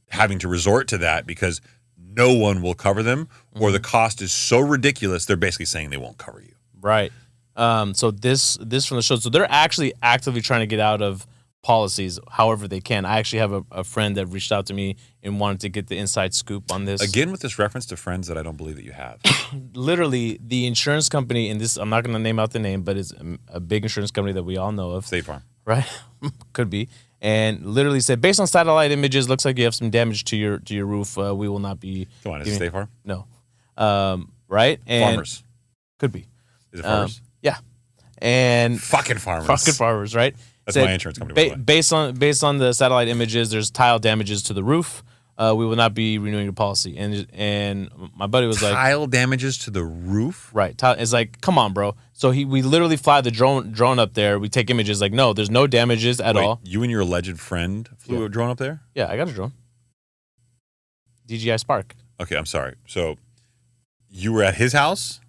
having to resort to that because no one will cover them, or the cost is so ridiculous, they're basically saying they won't cover you. Right. So this from the show. So they're actually actively trying to get out of policies however they can. I actually have a friend that reached out to me and wanted to get the inside scoop on this. Again, with this reference to friends that I don't believe that you have. Literally, the insurance company, and this, I'm not going to name out the name, but it's a big insurance company that we all know of. State Farm. Right? Could be. And literally said, based on satellite images, looks like you have some damage to your roof. We will not be. Come on, is it State Farm? No. Right? And Farmers. Could be. Is it Farmers? Yeah. And fucking Farmers. Fucking Farmers, right? That's Said, my insurance company. Based on the satellite images, there's tile damages to the roof. We will not be renewing your policy. And my buddy was like, tile damages to the roof? Right. It's like, come on, bro. So we literally fly the drone up there. We take images. Like, no, there's no damages at all. You and your alleged friend flew a drone up there? Yeah, I got a drone. DJI Spark. Okay, I'm sorry. So you were at his house?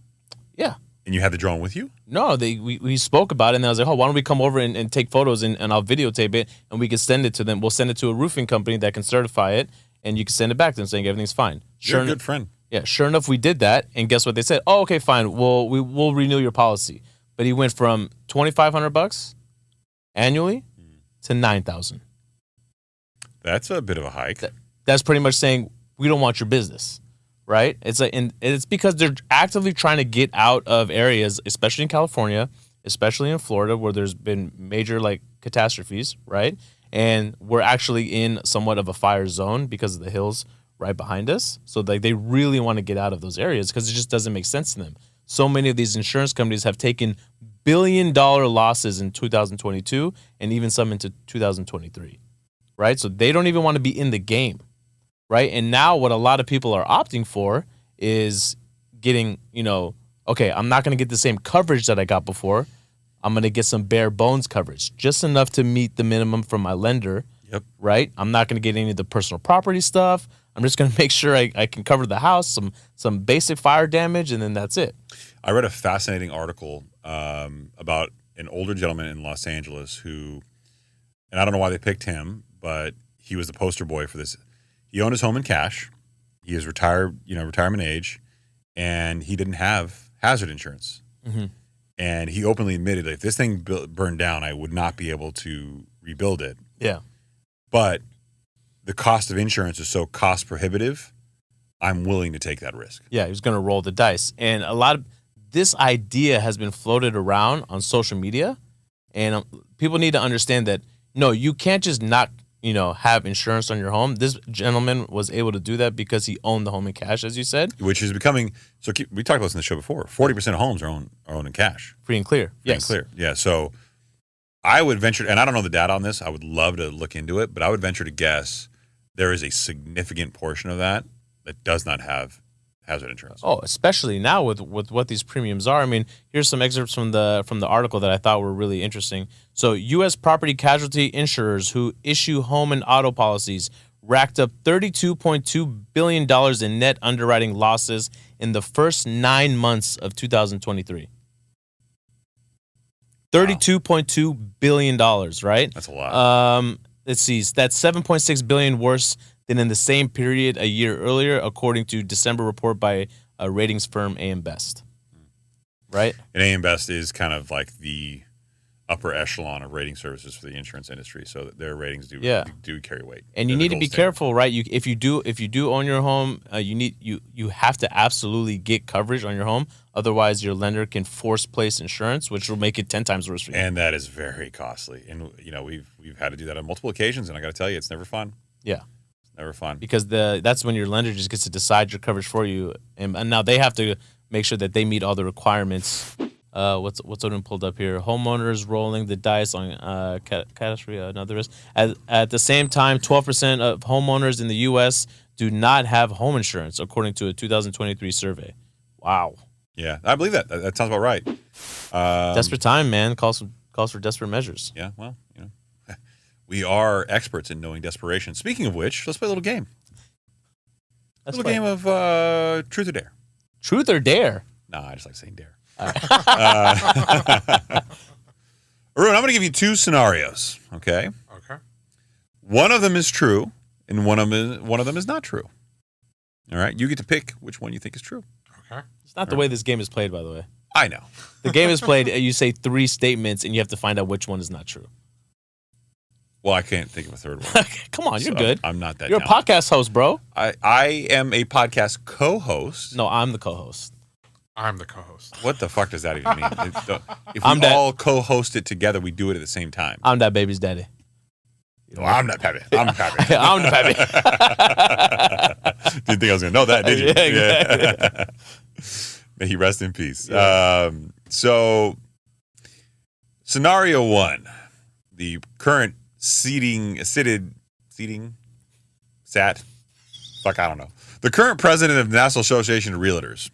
Yeah. And you had the drone with you? No, we spoke about it, and I was like, oh, why don't we come over and take photos, and I'll videotape it, and we can send it to them. We'll send it to a roofing company that can certify it, and you can send it back to them saying everything's fine. You're a good friend. Yeah, sure enough, we did that, and guess what they said? Oh, okay, fine. We'll renew your policy. But he went from $2,500 annually to $9,000. That's a bit of a hike. That's pretty much saying we don't want your business. Right? It's like, and it's because they're actively trying to get out of areas, especially in California, especially in Florida, where there's been major like catastrophes, right? And we're actually in somewhat of a fire zone because of the hills right behind us. So like they really want to get out of those areas because it just doesn't make sense to them. So many of these insurance companies have taken billion-dollar losses in 2022 and even some into 2023, right? So they don't even want to be in the game, right? And now what a lot of people are opting for is getting, okay, I'm not going to get the same coverage that I got before. I'm going to get some bare bones coverage, just enough to meet the minimum from my lender, right? I'm not going to get any of the personal property stuff. I'm just going to make sure I can cover the house, some basic fire damage, and then that's it. I read a fascinating article about an older gentleman in Los Angeles who, and I don't know why they picked him, but he was the poster boy for this. He owned his home in cash. He is retired, retirement age, and he didn't have hazard insurance. Mm-hmm. And he openly admitted, if this thing burned down, I would not be able to rebuild it. Yeah. But the cost of insurance is so cost prohibitive, I'm willing to take that risk. Yeah, he was going to roll the dice. And a lot of this idea has been floated around on social media. And people need to understand that, no, you can't just not, have insurance on your home. This gentleman was able to do that because he owned the home in cash, as you said. Which is becoming, we talked about this in the show before, 40% of homes are owned in cash. Free and clear. Yes. Free and clear. Yeah, so I would venture, and I don't know the data on this, I would love to look into it, but I would venture to guess there is a significant portion of that does not have hazard insurance. Oh, especially now with what these premiums are. I mean, here's some excerpts from the article that I thought were really interesting. So, U.S. property casualty insurers who issue home and auto policies racked up $32.2 billion in net underwriting losses in the first 9 months of 2023. $32.2 billion, right? That's a lot. Let's see. That's $7.6 billion worse than in the same period a year earlier, according to December report by a ratings firm AM Best. Right? And AM Best is kind of like the upper echelon of rating services for the insurance industry, so that their ratings do carry weight. And you need to be careful, right? If you do own your home, you have to absolutely get coverage on your home. Otherwise, your lender can force place insurance, which will make it 10 times worse for you. And that is very costly. And we've had to do that on multiple occasions, and I got to tell you, it's never fun. Yeah. Never fun. Because that's when your lender just gets to decide your coverage for you, and now they have to make sure that they meet all the requirements. What's one pulled up here? Homeowners rolling the dice on catastrophe. Another risk. At the same time, 12% of homeowners in the U.S. do not have home insurance, according to a 2023 survey. Wow. Yeah, I believe that. That sounds about right. Desperate time, man. Calls for desperate measures. Yeah. Well, we are experts in knowing desperation. Speaking of which, let's play a little game. A little game of Truth or Dare. Truth or Dare? No, I just like saying dare. Haroon, I'm going to give you two scenarios, okay? Okay. One of them is true, and one of them is not true. All right? You get to pick which one you think is true. Okay. It's not the way this game is played, by the way. I know. The game is played, you say 3 statements, and you have to find out which one is not true. Well, I can't think of a third one. Come on, you're good. I'm not that You're talented. a podcast host, bro. I am a podcast co-host. No, I'm the co-host. I'm the co-host. What the fuck does that even mean? If we all co-host it together, we do it at the same time. I'm that baby's daddy. No, I'm not Pappy. I'm Pappy. I'm the baby. Didn't think I was going to know that, did you? Yeah, exactly. Yeah. May he rest in peace. Yeah. So, scenario 1, the current I don't know. The current president of the National Association of Realtors.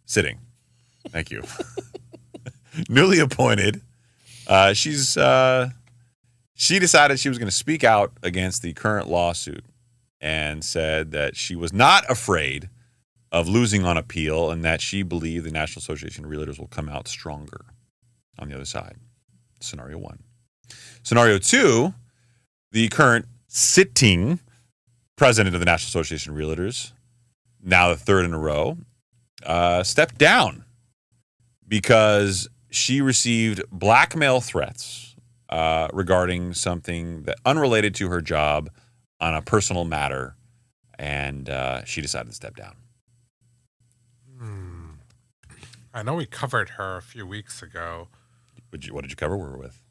Sitting. Thank you. Newly appointed. She decided she was going to speak out against the current lawsuit and said that she was not afraid of losing on appeal and that she believed the National Association of Realtors will come out stronger on the other side. Scenario 1. Scenario 2, the current sitting president of the National Association of Realtors, now the third in a row, stepped down because she received blackmail threats regarding something that unrelated to her job on a personal matter, and she decided to step down. I know we covered her a few weeks ago. What did you cover? Where we're with?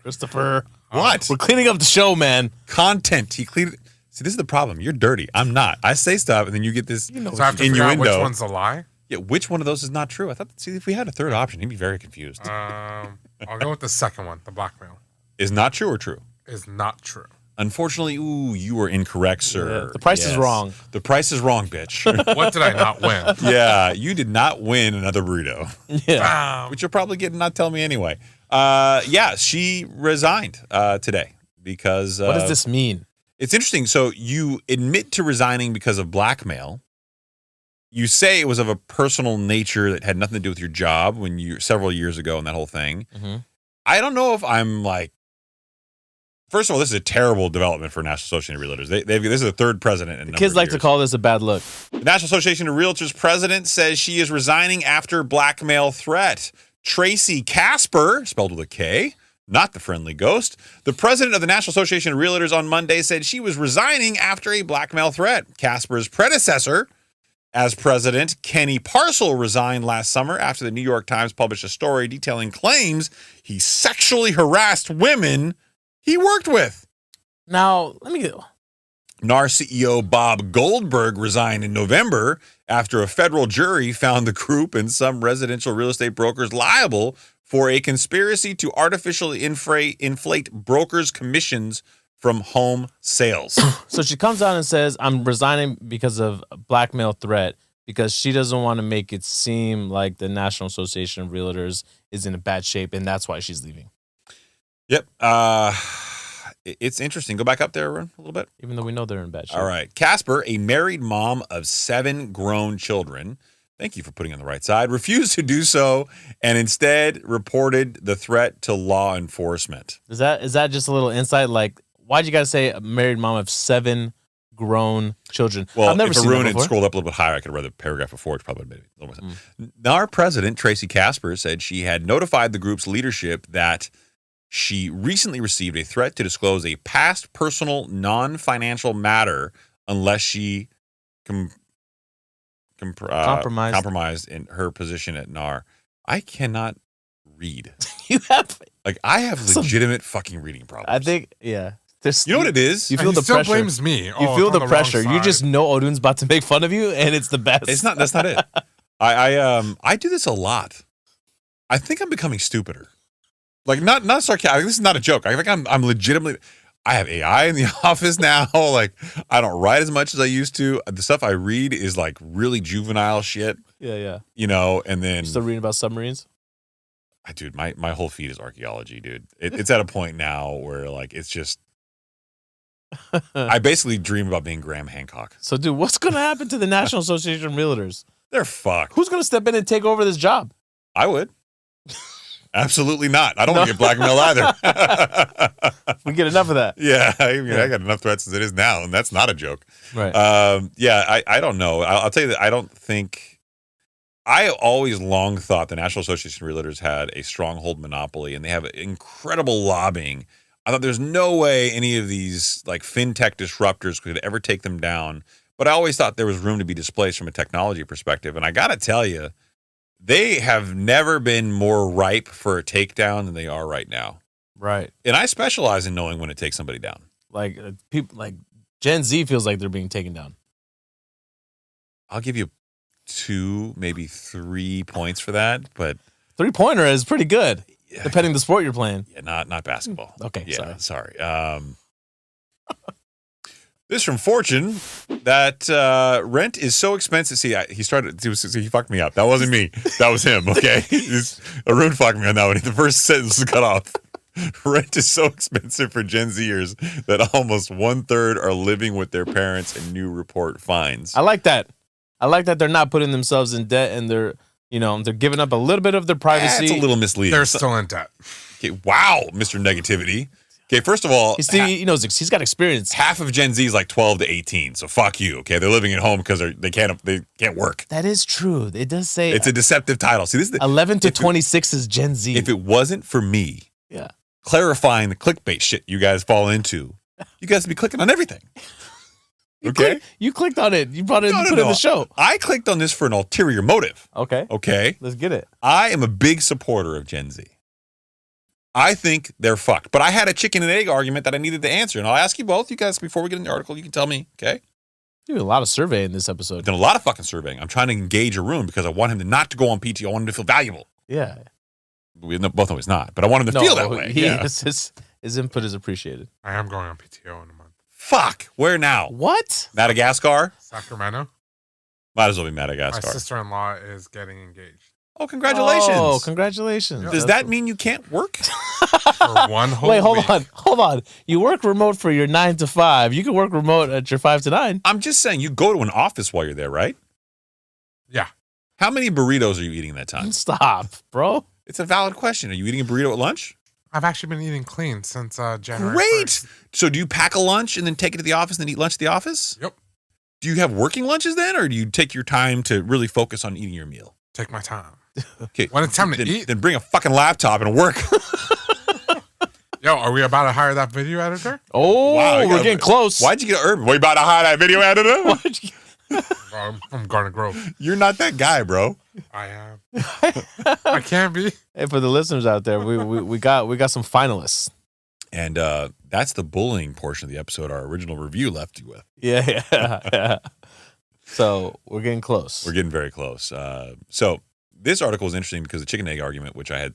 Christopher. What? We're cleaning up the show, man. Content. He cleaned. See, this is the problem. You're dirty. I'm not. I say stuff, and then you get this So I have to figure out innuendo. which one's a lie. Yeah, which one of those is not true? I thought. See, if we had a third option, he'd be very confused. I'll go with the second one. The blackmail Is not true or true? is not true. Unfortunately, you are incorrect, sir. Yeah, the price is wrong. The price is wrong, bitch. What did I not win? Yeah, you did not win another burrito, Yeah. which you'll probably get and not tell me anyway. Yeah, she resigned today because. What does this mean? It's interesting. So you admit to resigning because of blackmail. You say it was of a personal nature that had nothing to do with your job several years ago and that whole thing. Mm-hmm. I don't know if I'm like. First of all, this is a terrible development for National Association of Realtors. This is a third president in a number Kids of like to years. call this a bad look. The National Association of Realtors president says she is resigning after blackmail threat. Tracy Casper, spelled with a K, not the friendly ghost. The president of the National Association of Realtors on Monday said she was resigning after a blackmail threat. Casper's predecessor as president, Kenny Parcel, resigned last summer after the New York Times published a story detailing claims he sexually harassed women he worked with. Now, let me go. NAR CEO Bob Goldberg resigned in November after a federal jury found the group and some residential real estate brokers liable for a conspiracy to artificially inflate brokers' commissions from home sales. So she comes out and says, I'm resigning because of a blackmail threat because she doesn't want to make it seem like the National Association of Realtors is in a bad shape, and that's why she's leaving. Yep. It's interesting. Go back up there, Arun, a little bit. Even though we know they're in bad shape. All right. Casper, a married mom of 7 grown children, thank you for putting on the right side, refused to do so and instead reported the threat to law enforcement. Is that just a little insight? Like, why'd you guys say a married mom of 7 grown children? Well, I've never if seen Arun that had before. scrolled up a little bit higher, I could have read the paragraph before, which probably made it a little more sense. NAR president, Tracy Casper, said she had notified the group's leadership that she recently received a threat to disclose a past personal non-financial matter unless she compromised in her position at NAR. I cannot read. You have. I have legitimate fucking reading problems. I think, yeah. You know what it is? You feel And the he still pressure. blames me. You Oh, feel it's the on pressure. wrong You side. just know Odun's about to make fun of you, and it's the best. It's not. That's not it. I do this a lot. I think I'm becoming stupider. Like not sarcastic. This is not a joke. I think I'm legitimately. I have AI in the office now. Like I don't write as much as I used to. The stuff I read is like really juvenile shit. Yeah. You know, and then Still reading about submarines? dude, my whole feed is archaeology, dude. It's at a point now where like it's just. I basically dream about being Graham Hancock. So, dude, what's going to happen to the National Association of Realtors? They're fucked. Who's going to step in and take over this job? I would. Absolutely not. I don't want to get blackmailed either. We get enough of that. Yeah, I got enough threats as it is now, and that's not a joke. Right. I don't know. I'll tell you that I don't think. I always long thought the National Association of Realtors had a stronghold monopoly, and they have incredible lobbying. I thought there's no way any of these like fintech disruptors could ever take them down. But I always thought there was room to be displaced from a technology perspective, and I got to tell you, they have never been more ripe for a takedown than they are right now. Right. And I specialize in knowing when to take somebody down. Like, people like Gen Z feels like they're being taken down. I'll give you 2, maybe 3 points for that, but 3-pointer is pretty good, depending the sport you're playing. yeah, not basketball. Okay, Yeah, sorry. This from Fortune that rent is so expensive. See, he fucked me up. That wasn't me. That was him. Okay, Arun fucked me on that one. The first sentence was cut off. Rent is so expensive for Gen Zers that almost 1/3 are living with their parents, a new report finds. I like that. I like that they're not putting themselves in debt and they're giving up a little bit of their privacy. It's a little misleading. They're still in debt. Okay, wow, Mr. Negativity. Okay, first of all, He knows he's got experience. half of Gen Z is like 12 to 18, so fuck you. Okay, they're living at home because they can't work. That is true. It does say It's a deceptive title. See, this is 11 to 26 is Gen Z. if it wasn't for me Yeah. clarifying the clickbait shit you guys fall into, you guys would be clicking on everything. Okay? You clicked on it. You brought it put it in the show. I clicked on this for an ulterior motive. Okay. Okay? Let's get it. I am a big supporter of Gen Z. I think they're fucked. But I had a chicken and egg argument that I needed to answer. And I'll ask you both. You guys, before we get in the article, you can tell me, okay? You did a lot of surveying this I've episode. done a lot of fucking surveying. I'm trying to engage Haroon because I want him to not to go on PTO. I want him to feel valuable. Yeah. We both know he's not, but I want him to feel that way. His input is appreciated. I am going on PTO in a month. Fuck. Where now? What? Madagascar? Sacramento. Might as well be My Madagascar. sister-in-law is getting engaged. Oh, congratulations. Oh, congratulations. Does that mean you can't work? For one whole Wait, hold week. on. You work remote for your 9 to 5. You can work remote at your 5 to 9. I'm just saying, you go to an office while you're there, right? Yeah. How many burritos are you eating that time? Stop, bro. It's a valid question. Are you eating a burrito at lunch? I've actually been eating clean since January Great. 1st. So do you pack a lunch and then take it to the office and then eat lunch at the office? Yep. Do you have working lunches then, or do you take your time to really focus on eating your meal? Take my time. Okay. When it's time to eat. Then bring a fucking laptop and work. Yo, are we about to hire that video editor? Oh, Wow, you we're gotta- getting close. Why'd you get urban? We about to hire that video editor? From Garden Grove. You're not that guy, bro. I am. I can't be. Hey, for the listeners out there, we got some finalists. And that's the bullying portion of the episode our original review left you with. Yeah. So we're getting close. We're getting very close. So this article is interesting because the chicken egg argument, which I've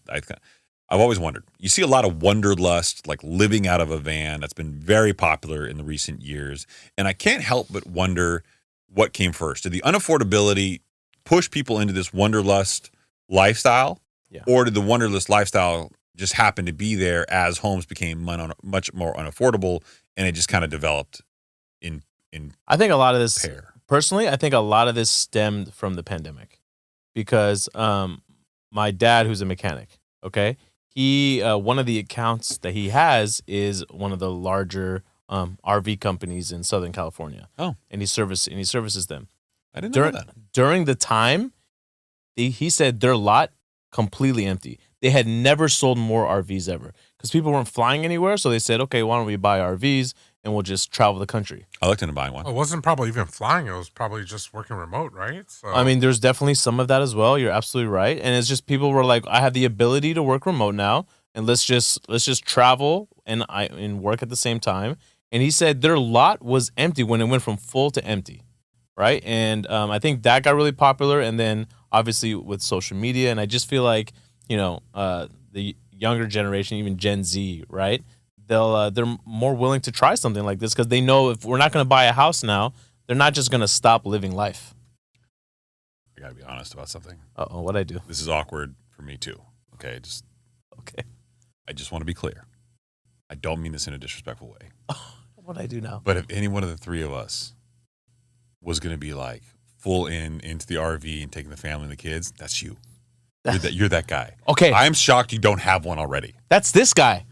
always wondered. You see a lot of wanderlust, like living out of a van. That's been very popular in the recent years. And I can't help but wonder what came first. Did the unaffordability push people into this wanderlust lifestyle? Yeah. Or did the wanderlust lifestyle just happen to be there as homes became much more unaffordable and it just kind of developed in I think a lot of this, pair? personally, I think a lot of this stemmed from the pandemic because my dad, who's a mechanic, okay, he one of the accounts that he has is one of the larger RV companies in Southern California. Oh, and he services them. I didn't know that. During the time, he said their lot completely empty. They had never sold more RVs ever because people weren't flying anywhere. So they said, okay, why don't we buy RVs and we'll just travel the country. I looked into buying one. It wasn't probably even flying. It was probably just working remote, right? So I mean, there's definitely some of that as well. You're absolutely right. And it's just people were like, I have the ability to work remote now, and let's just travel and work at the same time. And he said their lot was empty when it went from full to empty, right? And I think that got really popular. And then obviously with social media, and I just feel like the younger generation, even Gen Z, right? They're more willing to try something like this because they know if we're not going to buy a house now, they're not just going to stop living life. I gotta be honest about something. Uh-oh, what'd I do? This is awkward for me too. Okay, Okay. I just want to be clear. I don't mean this in a disrespectful way. What'd I do now? But if any one of the three of us was gonna be like full into the RV and taking the family and the kids, that's you. You're that guy. Okay. I'm shocked you don't have one already. That's this guy.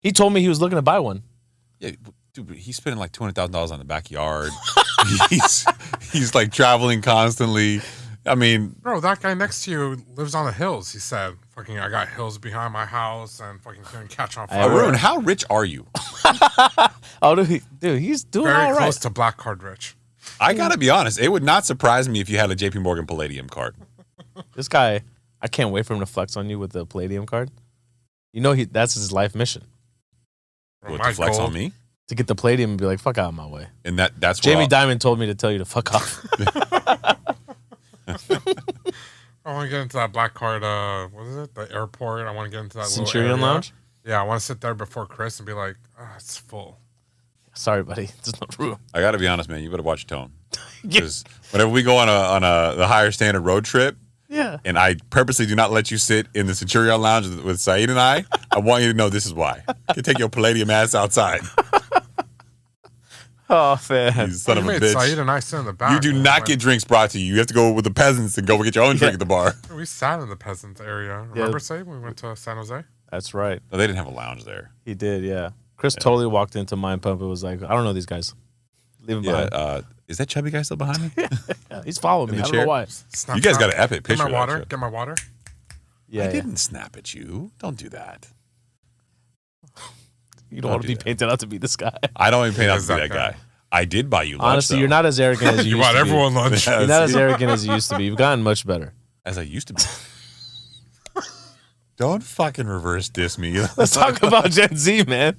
He told me he was looking to buy one. Yeah, dude, but he's spending like $200,000 on the backyard. he's like traveling constantly. I mean, bro, that guy next to you lives on the hills. He said, "Fucking, I got hills behind my house and fucking couldn't catch on fire." Haroon, how rich are you? Oh, dude, he's doing Very all right. close to black card rich. I gotta be honest. It would not surprise me if you had a JP Morgan Palladium card. This guy, I can't wait for him to flex on you with the Palladium card. You know, that's his life mission. Bro, What, my to flex goal- on me? To get the Palladium and be like, fuck out of my way. And that's Jamie where Dimon told me to tell you to fuck off. I want to get into that black card. What is it? The airport. I want to get into that Centurion little area. Lounge? Yeah, I want to sit there before Chris and be like, it's full. Sorry, buddy. There's no room. I gotta be honest, man. You better watch your tone. Because whenever we go on the higher standard road trip, Yeah. and I purposely do not let you sit in the Centurion Lounge with Saied and I want you to know this is why. You can take your Palladium ass outside. Oh, man. You son of a made bitch. Saeed and I sit in the back. You do not get drinks brought to you. You have to go with the peasants and go get your own drink at the bar. We sat in the peasants area. Remember, Saeed, when we went to San Jose? That's right. No, they didn't have a lounge there. He did, yeah. Chris totally walked into Mind Pump and was like, I don't know these guys. Leave him behind. Yeah. Is that chubby guy still behind me? Yeah, he's following me. the I don't chair? know why. Snap, You guys snap. got an epic Get picture. my of that water. shit. Get my water. Yeah, I yeah. didn't snap at you. Don't do that. You don't want to be do that. painted out to be this guy. I don't even paint out to is be that that guy. guy. I did buy you lunch. Honestly, though. you're not as arrogant as you You used bought to everyone be. lunch. You're not as arrogant as you used to be. You've gotten much better. As I used to be. Don't fucking reverse diss me. Let's talk about Gen Z, man.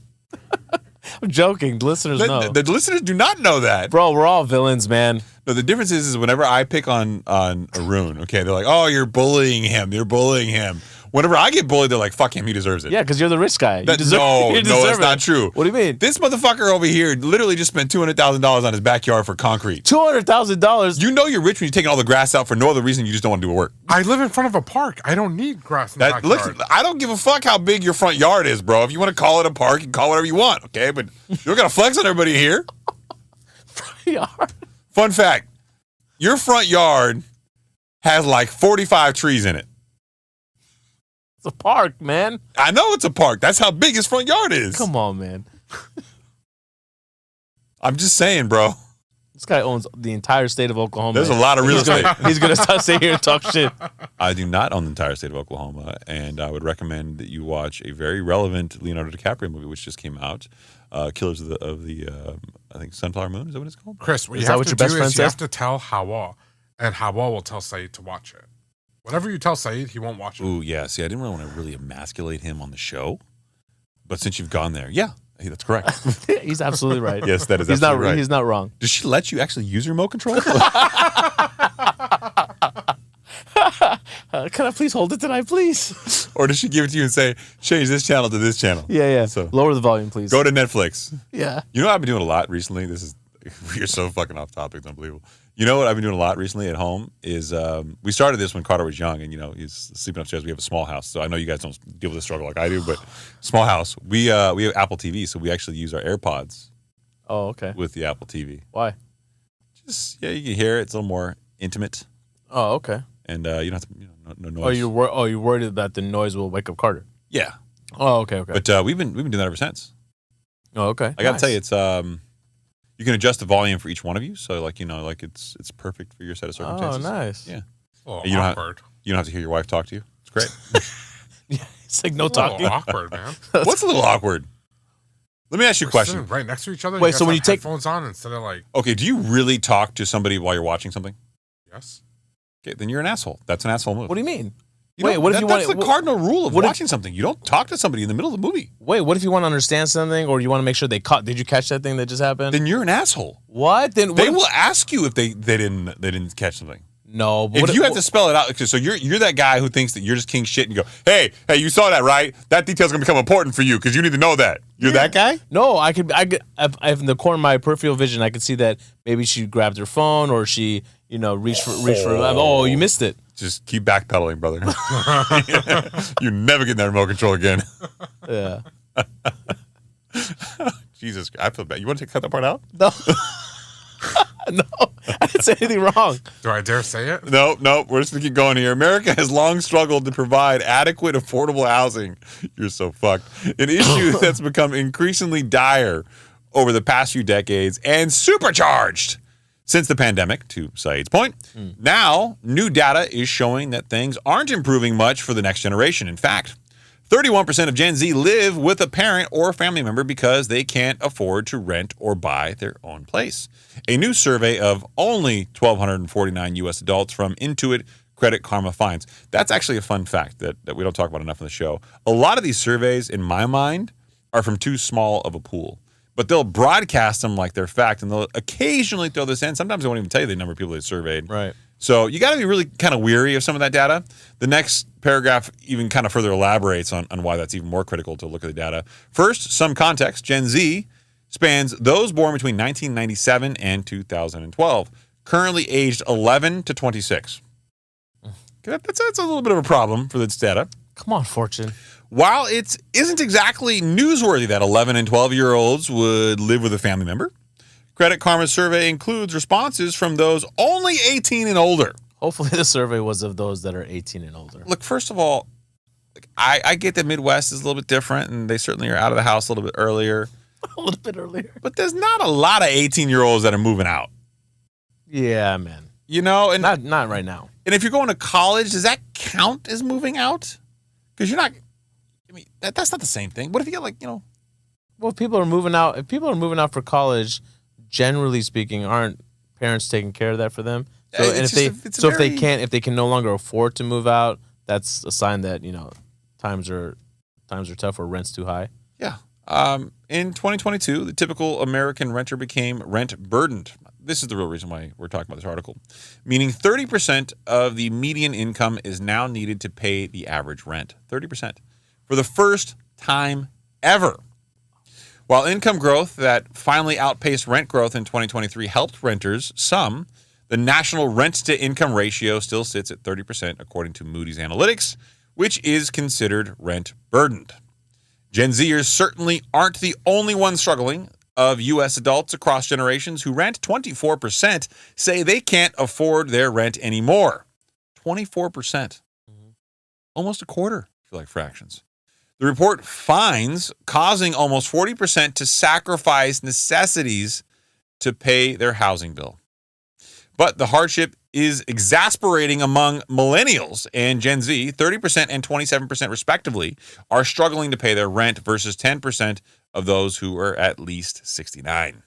I'm joking. Listeners know. The listeners do not know that. Bro, we're all villains, man. No, the difference is whenever I pick on Haroon, okay, they're like, oh, you're bullying him. You're bullying him. Whenever I get bullied, they're like, fuck him. He deserves it. Yeah, because you're the rich guy. No, that's not true. What do you mean? This motherfucker over here literally just spent $200,000 on his backyard for concrete. $200,000. You know you're rich when you're taking all the grass out for no other reason. You just don't want to do work. I live in front of a park. I don't need grass in the backyard. Listen, I don't give a fuck how big your front yard is, bro. If you want to call it a park, you can call it whatever you want, okay? But you don't got to flex on everybody here. Yard. Fun fact, your front yard has like 45 trees in it. It's a park, man. I know it's a park. That's how big his front yard is. Come on, man. I'm just saying, bro. This guy owns the entire state of Oklahoma. There's a lot of real estate. He's going to sit here and talk shit. I do not own the entire state of Oklahoma, and I would recommend that you watch a very relevant Leonardo DiCaprio movie, which just came out, Killers of the I think Sunflower Moon. Is that what it's called? Chris, what Is you that have what to your do best friend is you said? have to tell Hawa, and Hawa will tell Saied to watch it. Whatever you tell Saied, he won't watch it. Ooh, yeah. See, I didn't really want to really emasculate him on the show, but since you've gone there, yeah, hey, that's correct. He's absolutely right. Yes, that is He's absolutely not. right. He's not wrong. Does she let you actually use your remote control? Can I please hold it tonight, please? Or does she give it to you and say, change this channel to this channel? Yeah. So Lower the volume, please. go to Netflix. Yeah. You know what I've been doing a lot recently? We're so fucking off topic. It's unbelievable. You know what I've been doing a lot recently at home is we started this when Carter was young and, he's sleeping upstairs. We have a small house. So I know you guys don't deal with this struggle like I do, but small house. We have Apple TV, so we actually use our AirPods Oh, okay. with the Apple TV. Why? Just, you can hear it. It's a little more intimate. Oh, okay. And you don't have to, no noise. You're worried that the noise will wake up Carter. Yeah. Oh, okay. But we've been doing that ever since. Oh, okay. I got to tell you, it's you can adjust the volume for each one of you, so it's perfect for your set of circumstances. Oh, nice. Yeah. Oh, You don't awkward. You don't have to hear your wife talk to you. It's great. Yeah, it's like no It's a little talking. awkward, man. What's a little awkward? Let me ask you a We're question. sitting right next to each other. Wait, guys so when have you take- headphones on instead of like, Okay, do you really talk to somebody while you're watching something? yes. Okay, then you're an asshole. That's an asshole move. What do you mean? You Wait, don't- what if you that's want? the cardinal rule of what if- watching something. You don't talk to somebody in the middle of the movie. Wait, what if you want to understand something, or you want to make sure they caught? Did you catch that thing that just happened? Then you're an asshole. What? Then They what- will ask you if they didn't catch something. No. But If you have to spell it out, okay, so you're that guy who thinks that you're just king shit, and you go, hey, you saw that, right? That detail's gonna become important for you because you need to know that. You're that guy. No, I in the corner of my peripheral vision, I could see that maybe she grabbed her phone or she, reached for. Oh, you missed it. Just keep backpedaling, brother. You're never getting that remote control again. Yeah. Jesus, I feel bad. You want to cut that part out? No. No, I didn't say anything wrong. Do I dare say it? No, we're just going to keep going here. America has long struggled to provide adequate, affordable housing. You're so fucked. An issue that's become increasingly dire over the past few decades and supercharged since the pandemic, to Saeed's point. Now, new data is showing that things aren't improving much for the next generation. In fact, 31% of Gen Z live with a parent or family member because they can't afford to rent or buy their own place. A new survey of only 1,249 U.S. adults from Intuit Credit Karma finds. That's actually a fun fact that we don't talk about enough in the show. A lot of these surveys, in my mind, are from too small of a pool. But they'll broadcast them like they're fact, and they'll occasionally throw this in. Sometimes they won't even tell you the number of people they surveyed. Right. So you got to be really kind of weary of some of that data. The next paragraph even kind of further elaborates on why that's even more critical to look at the data. First, some context. Gen Z spans those born between 1997 and 2012, currently aged 11 to 26. That's a little bit of a problem for this data. Come on, Fortune. While it isn't exactly newsworthy that 11 and 12-year-olds would live with a family member, Credit Karma's survey includes responses from those only 18 and older. Hopefully the survey was of those that are 18 and older. Look, first of all, I get that Midwest is a little bit different, and they certainly are out of the house a little bit earlier. A little bit earlier. But there's not a lot of 18-year-olds that are moving out. Yeah, man. And Not right now. And if you're going to college, does that count as moving out? Because you're not. I mean, that's not the same thing. What if you get Well, if people are moving out for college, generally speaking, aren't parents taking care of that for them? So, Yeah, and if they can no longer afford to move out, that's a sign that times are tough or rent's too high. Yeah. In 2022, the typical American renter became rent burdened. This is the real reason why we're talking about this article, meaning 30% of the median income is now needed to pay the average rent. 30% for the first time ever. While income growth that finally outpaced rent growth in 2023 helped renters some, the national rent-to-income ratio still sits at 30%, according to Moody's Analytics, which is considered rent-burdened. Gen Zers certainly aren't the only ones struggling. Of U.S. adults across generations who rent, 24% say they can't afford their rent anymore. 24%. Almost a quarter, if you like fractions. The report finds causing almost 40% to sacrifice necessities to pay their housing bill. But the hardship is exasperating among millennials and Gen Z. 30% and 27% respectively are struggling to pay their rent versus 10% of those who are at least 69.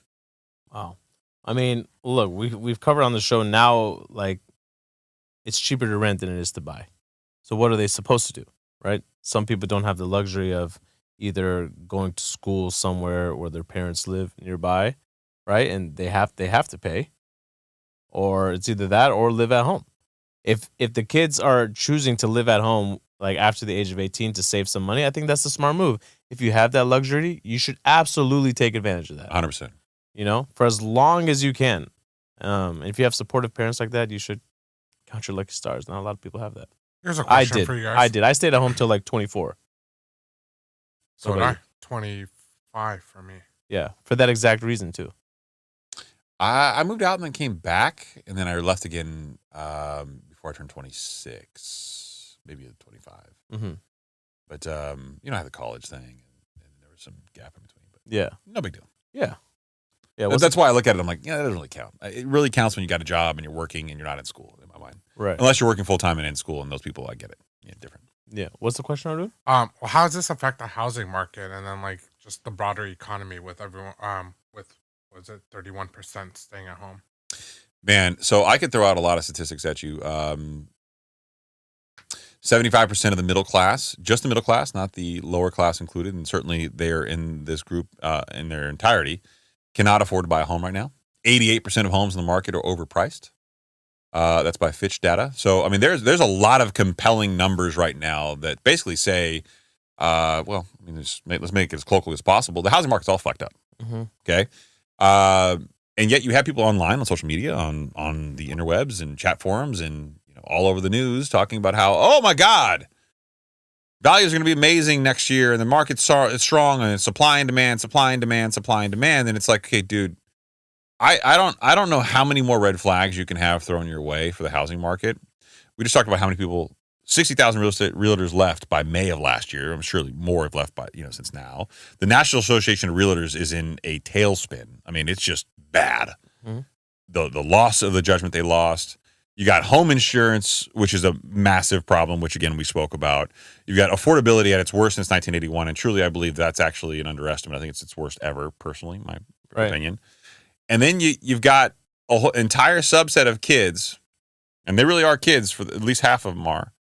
Wow. I mean, look, we've covered on the show now, like, it's cheaper to rent than it is to buy. So what are they supposed to do, right? Some people don't have the luxury of either going to school somewhere where their parents live nearby, right? And they have to pay. Or it's either that or live at home. If the kids are choosing to live at home, like after the age of 18 to save some money, I think that's a smart move. If you have that luxury, you should absolutely take advantage of that. 100%. For as long as you can. And if you have supportive parents like that, you should count your lucky stars. Not a lot of people have that. Here's a question for you guys. I did. I stayed at home till like 24. So did I. 25 for me. Yeah, for that exact reason too. I moved out and then came back, and then I left again before I turned 26, maybe at 25. Mm-hmm. But, I had the college thing, and there was some gap in between. But yeah. No big deal. Yeah. That's why I look at it. I'm like, that doesn't really count. It really counts when you got a job and you're working and you're not in school, in my mind. Right. Unless you're working full-time and in school, and those people, I get it. Yeah, different. Yeah. What's the question, Haroon? Well, how does this affect the housing market and then, like, just the broader economy with everyone, with, was it 31% staying at home? Man, so I could throw out a lot of statistics at you. 75% of the middle class, just the middle class, not the lower class included, and certainly they're in this group in their entirety, cannot afford to buy a home right now. 88% of homes in the market are overpriced. That's by Fitch data. So, I mean, there's a lot of compelling numbers right now that basically say, let's make it as colloquial as possible. The housing market's all fucked up. Mm-hmm. Okay. And yet you have people online on social media, on the interwebs and chat forums and all over the news talking about how, oh my God, values are going to be amazing next year and the market's strong and it's supply and demand. And it's like, okay, dude, I don't know how many more red flags you can have thrown your way for the housing market. We just talked about how many people, 60,000 real estate realtors left by May of last year. I'm sure more have left by, since now. The National Association of Realtors is in a tailspin. I mean, it's just bad. Mm-hmm. The loss of the judgment they lost. You got home insurance, which is a massive problem, which again, we spoke about. You've got affordability at its worst since 1981. And truly, I believe that's actually an underestimate. I think it's its worst ever, personally, my opinion. And then you've got a whole entire subset of kids, and they really are kids, for at least half of them are,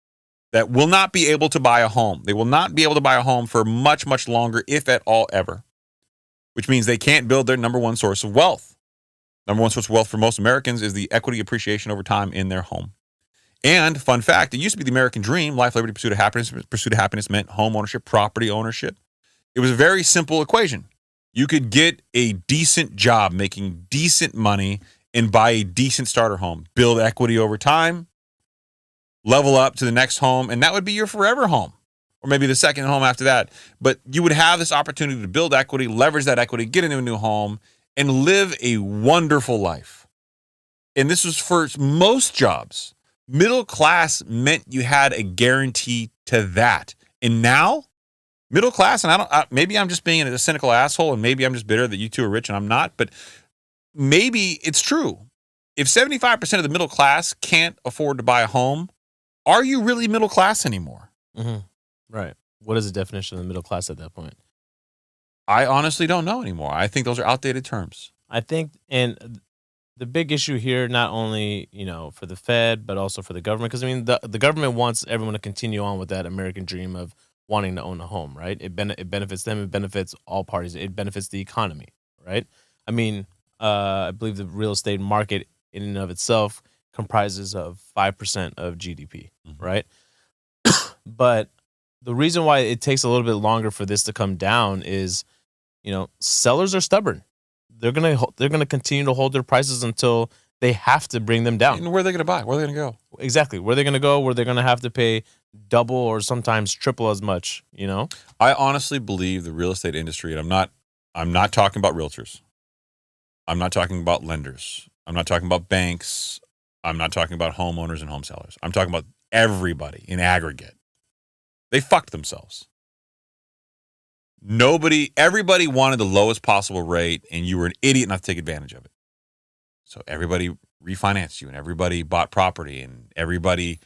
that will not be able to buy a home. They will not be able to buy a home for much, much longer, if at all ever, which means they can't build their number one source of wealth. Number one source of wealth for most Americans is the equity appreciation over time in their home. And fun fact, it used to be the American dream, life, liberty, pursuit of happiness. Pursuit of happiness meant home ownership, property ownership. It was a very simple equation. You could get a decent job, making decent money, and buy a decent starter home. Build equity over time, level up to the next home, and that would be your forever home, or maybe the second home after that. But you would have this opportunity to build equity, leverage that equity, get into a new home, and live a wonderful life. And this was for most jobs. Middle class meant you had a guarantee to that. And now, middle class, and maybe I'm just being a cynical asshole, and maybe I'm just bitter that you two are rich and I'm not, but maybe it's true. If 75% of the middle class can't afford to buy a home, are you really middle class anymore? Mm-hmm. Right. What is the definition of the middle class at that point? I honestly don't know anymore. I think those are outdated terms. I think, and the big issue here, not only for the Fed, but also for the government, because I mean the government wants everyone to continue on with that American dream of wanting to own a home, right? It benefits them, it benefits all parties, it benefits the economy, right? I mean, I believe the real estate market in and of itself comprises of 5% of GDP, right? But the reason why it takes a little bit longer for this to come down is, sellers are stubborn. They're gonna continue to hold their prices until they have to bring them down. And where are they going to buy? Where are they going to go? Exactly. Where they're gonna go? Where they're gonna have to pay double or sometimes triple as much. I honestly believe the real estate industry, and I'm not talking about realtors. I'm not talking about lenders. I'm not talking about banks. I'm not talking about homeowners and home sellers. I'm talking about everybody in aggregate. They fucked themselves. Everybody wanted the lowest possible rate, and you were an idiot not to take advantage of it. So everybody refinanced you, and everybody bought property, and everybody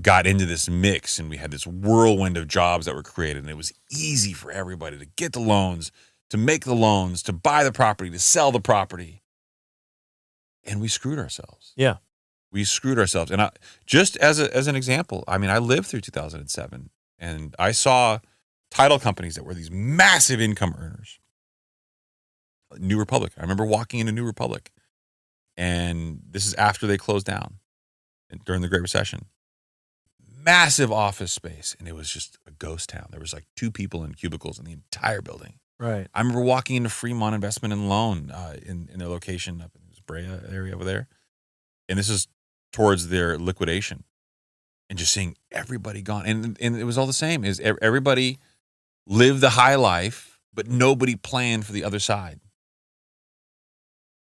got into this mix, and we had this whirlwind of jobs that were created, and it was easy for everybody to get the loans, to make the loans, to buy the property, to sell the property. And we screwed ourselves. Yeah. We screwed ourselves. And just as an example, I mean, I lived through 2007, and I saw title companies that were these massive income earners. New Republic. I remember walking into New Republic, and this is after they closed down during the Great Recession. Massive office space, and it was just a ghost town. There was like 2 people in cubicles in the entire building. Right. I remember walking into Fremont Investment and Loan in their location up in the Brea area over there, and this is towards their liquidation, and just seeing everybody gone. And it was all the same. Is everybody lived the high life, but nobody planned for the other side.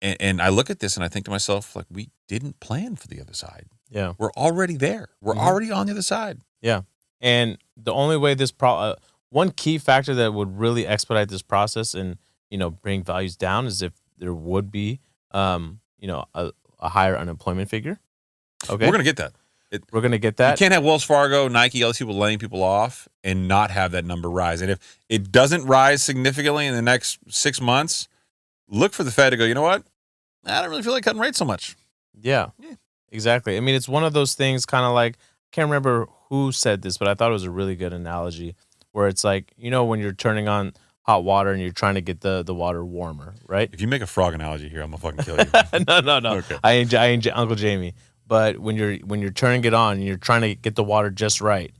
And I look at this and I think to myself, like, we didn't plan for the other side. Yeah. We're already there. We're already on the other side. Yeah. And the only way one key factor that would really expedite this process and, bring values down is if there would be, a higher unemployment figure. Okay. We're going to get that. We're going to get that. You can't have Wells Fargo, Nike, all these people laying people off and not have that number rise. And if it doesn't rise significantly in the next 6 months, look for the Fed to go, you know what? I don't really feel like cutting rates so much. Yeah, exactly. I mean, it's one of those things kind of like, I can't remember who said this, but I thought it was a really good analogy where it's like, when you're turning on hot water and you're trying to get the water warmer, right? If you make a frog analogy here, I'm going to fucking kill you. No. Okay. I enjoy Uncle Jamie. But when you're turning it on and you're trying to get the water just right?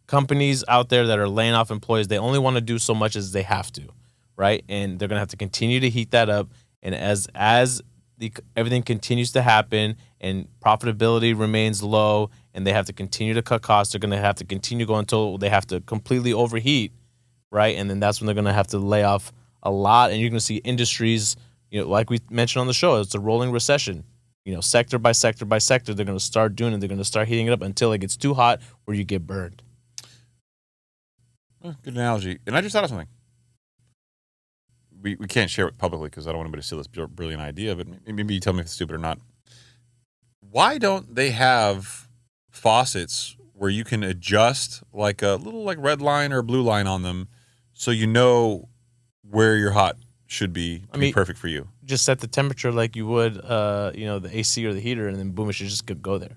Companies out there that are laying off employees, they only want to do so much as they have to, right? And they're going to have to continue to heat that up. And as everything continues to happen and profitability remains low and they have to continue to cut costs, they're going to have to continue going until they have to completely overheat, right? And then that's when they're going to have to lay off a lot. And you're going to see industries, like we mentioned on the show, it's a rolling recession. Sector by sector by sector, they're going to start doing it. They're going to start heating it up until it gets too hot where you get burned. Good analogy. And I just thought of something. We can't share it publicly because I don't want anybody to steal this brilliant idea, but maybe you tell me if it's stupid or not. Why don't they have faucets where you can adjust like a little like red line or blue line on them so you know where your hot should be to be perfect for you? Just set the temperature like you would, the AC or the heater, and then boom, it should just go there.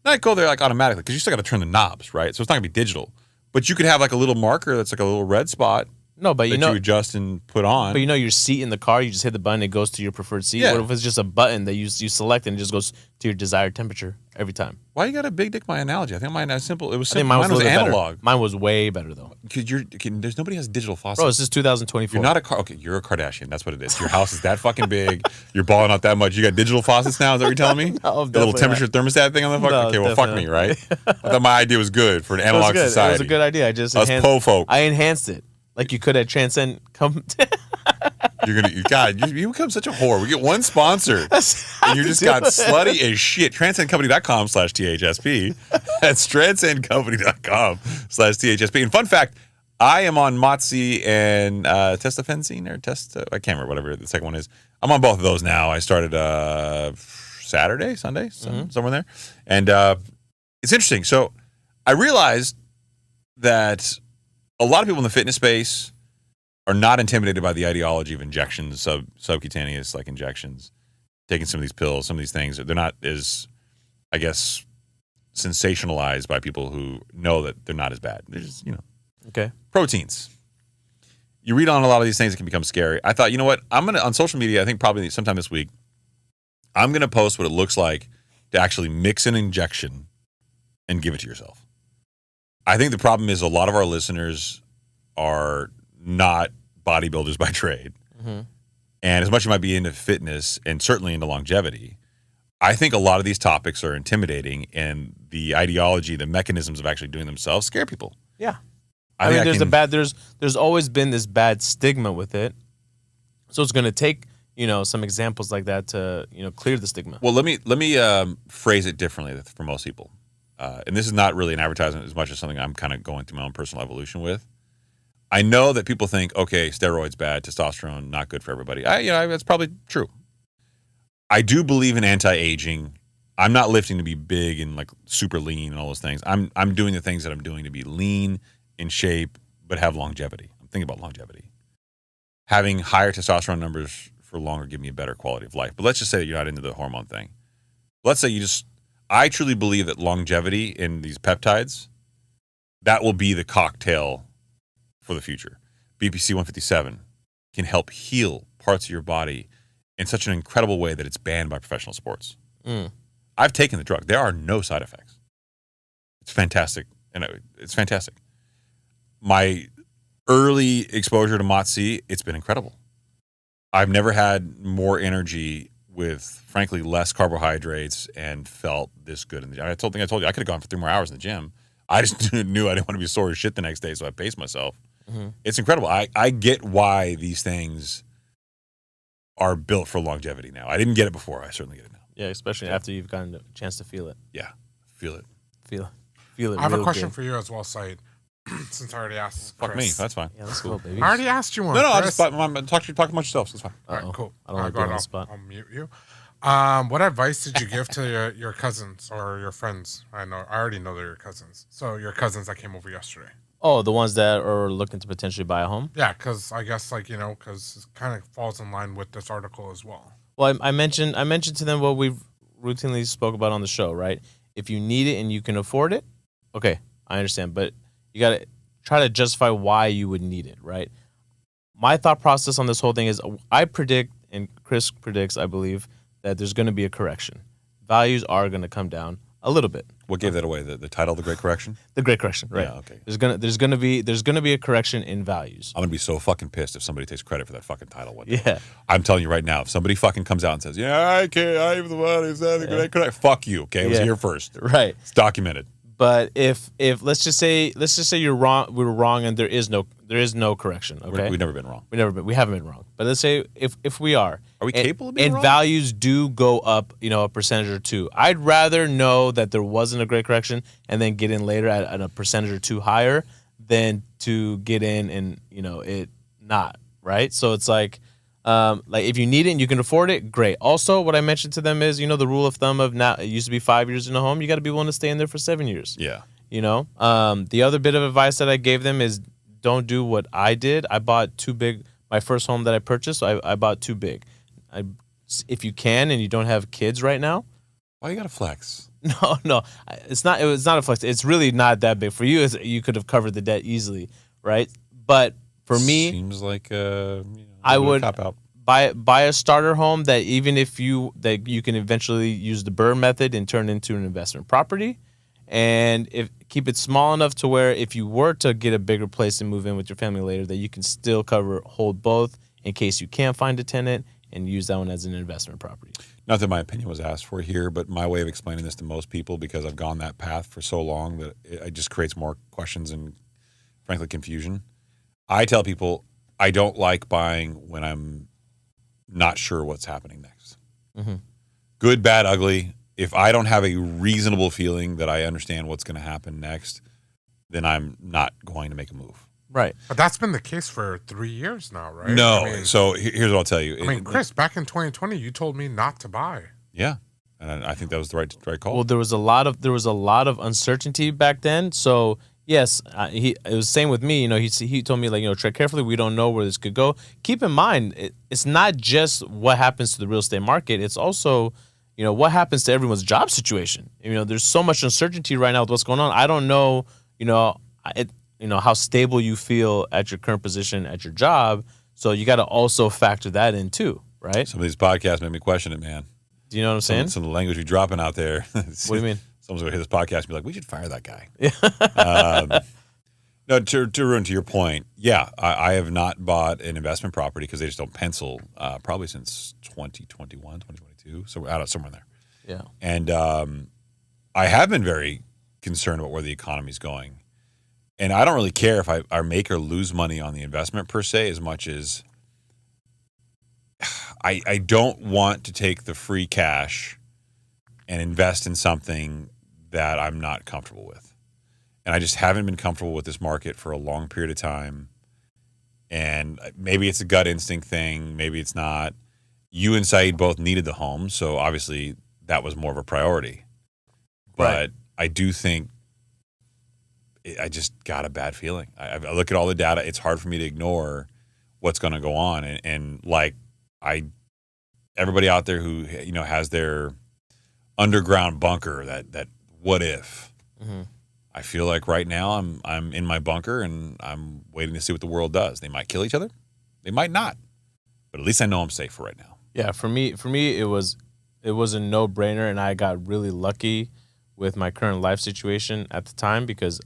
Not go there like automatically because you still got to turn the knobs, right? So it's not gonna be digital, but you could have like a little marker that's like a little red spot. No, but you adjust and put on. But your seat in the car, you just hit the button, it goes to your preferred seat. Yeah. What if it's just a button that you select and it just goes to your desired temperature every time? Why you got a big dick my analogy? I think mine was simple. It was I think simple. Mine was analog. Better. Mine was way better though. Because there's nobody has digital faucets. Bro, this is 2024. You're not okay, you're a Kardashian. That's what it is. Your house is that fucking big. You're balling out that much. You got digital faucets now? Is that what you're telling me? No, the little temperature thermostat thing on the fucking. No, okay, well, fuck me, right? I thought my idea was good for an analog society. It was a good idea. I just enhanced it. Like you could at Transcend come. You become such a whore. We get one sponsor, and you just got slutty as shit. Transcendcompany.com/THSP. That's transcendcompany.com/THSP. And fun fact, I am on Motzi and Testafensine or I can't remember whatever the second one is. I'm on both of those now. I started Sunday, somewhere there. And it's interesting. So I realized that a lot of people in the fitness space, are not intimidated by the ideology of injections, subcutaneous like injections, taking some of these pills, some of these things. They're not as, I guess, sensationalized by people who know that they're not as bad. They're just, Okay. proteins. You read on a lot of these things, it can become scary. I thought, you know what? I'm going to, on social media, I think probably sometime this week, I'm going to post what it looks like to actually mix an injection and give it to yourself. I think the problem is a lot of our listeners are not bodybuilders by trade. Mm-hmm. And as much as you might be into fitness and certainly into longevity, I think a lot of these topics are intimidating, and the ideology, the mechanisms of actually doing themselves scare people. Yeah. I mean, there's always been this bad stigma with it. So it's going to take, some examples like that to, clear the stigma. Well, let me phrase it differently for most people. And this is not really an advertisement as much as something I'm kind of going through my own personal evolution with. I know that people think, okay, steroids bad, testosterone not good for everybody. That's probably true. I do believe in anti-aging. I'm not lifting to be big and like super lean and all those things. I'm doing the things that I'm doing to be lean, in shape, but have longevity. I'm thinking about longevity. Having higher testosterone numbers for longer give me a better quality of life. But let's just say that you're not into the hormone thing. Let's say I truly believe that longevity in these peptides, that will be the cocktail for the future. BPC 157 can help heal parts of your body in such an incredible way that it's banned by professional sports. I've taken the drug. There are no side effects. It's fantastic. It's fantastic. My early exposure to Motzi, it's been incredible. I've never had more energy with, frankly, less carbohydrates and felt this good in the gym. I told you, I could have gone for 3 more hours in the gym. I just knew I didn't want to be sore as shit the next day, so I paced myself. Mm-hmm. It's incredible. I get why these things are built for longevity now. I didn't get it before. I certainly get it now. Yeah, especially after you've gotten a chance to feel it. Yeah, feel it. Feel it. I have a question for you as well, Saied. Since I already asked Chris. Fuck me, that's fine. Yeah, let's go, baby. I already asked you one. No, Chris. I'm talking about yourself, so it's fine. All right, cool. I don't want to be on the spot. I'll mute you. What advice did you give to your cousins or your friends? I already know they're your cousins. So your cousins that came over yesterday. Oh, the ones that are looking to potentially buy a home? Yeah, because I guess because it kind of falls in line with this article as well. Well, I mentioned to them what we've routinely spoke about on the show, right? If you need it and you can afford it, okay, I understand. But you got to try to justify why you would need it, right? My thought process on this whole thing is I predict, and Chris predicts, I believe, that there's going to be a correction. Values are going to come down a little bit. What gave that away? The title, The Great Correction? The Great Correction, right? Yeah, okay. There's gonna be a correction in values. I'm gonna be so fucking pissed if somebody takes credit for that fucking title one day. Yeah. I'm telling you right now, if somebody fucking comes out and says, "Yeah, I'm the one who said the Great Correction," fuck you. Okay, it was here first. Right. It's documented. But if let's just say you're wrong, we were wrong, and there is no correction. Okay, we've never been wrong. We haven't been wrong. But let's say if we are we capable of being and wrong? Values do go up, a percentage or two. I'd rather know that there wasn't a great correction and then get in later at a percentage or two higher than to get in and it not right. So it's like if you need it and you can afford it, great. Also, what I mentioned to them is, the rule of thumb of now, it used to be 5 years in a home. You got to be willing to stay in there for 7 years. Yeah. The other bit of advice that I gave them is don't do what I did. I bought too big. My first home that I purchased, I bought too big. If you can and you don't have kids right now. Why you got to flex? No. It's not a flex. It's really not that big. For you, you could have covered the debt easily, right? But for me, seems like I would cop out. Buy a starter home that even if you can eventually use the BRRRR method and turn into an investment property, and keep it small enough to where if you were to get a bigger place and move in with your family later, that you can still hold both in case you can't find a tenant and use that one as an investment property. Not that my opinion was asked for here, but my way of explaining this to most people, because I've gone that path for so long that it just creates more questions and, frankly, confusion. I tell people I don't like buying when I'm not sure what's happening next. Mm-hmm. Good, bad, ugly. If I don't have a reasonable feeling that I understand what's going to happen next, then I'm not going to make a move. Right. But that's been the case for 3 years now, right? No. So here's what I'll tell you. Chris, back in 2020, you told me not to buy. Yeah. And I think that was the right call. Well, there was a lot of uncertainty back then. So Yes, it was same with me. You know, he told me like, you know, tread carefully. We don't know where this could go. Keep in mind, it's not just what happens to the real estate market. It's also, you know, what happens to everyone's job situation. You know, there's so much uncertainty right now with what's going on. I don't know, you know, how stable you feel at your current position at your job. So you got to also factor that in too, right? Some of these podcasts make me question it, man. Do you know what I'm saying? Some of the language you're dropping out there. What do you mean? Someone's going to hear this podcast and be like, we should fire that guy. Yeah. No, to Haroon, to your point, yeah, I have not bought an investment property because they just don't pencil probably since 2021, 2022. So we're out somewhere in there. Yeah. And I have been very concerned about where the economy's going. And I don't really care if I make or lose money on the investment per se, as much as I don't want to take the free cash and invest in something that I'm not comfortable with. And I just haven't been comfortable with this market for a long period of time. And maybe it's a gut instinct thing. Maybe it's not. You and Saied both needed the home, so obviously that was more of a priority. But Right. I do think I just got a bad feeling. I look at all the data. It's hard for me to ignore what's going to go on. And like everybody out there who, you know, has their underground bunker, that what if. Mm-hmm. I feel like right now I'm in my bunker and I'm waiting to see what the world does. They might kill each other, they might not, but at least I know I'm safe for right now. Yeah, for me, it was a no-brainer, and I got really lucky with my current life situation at the time because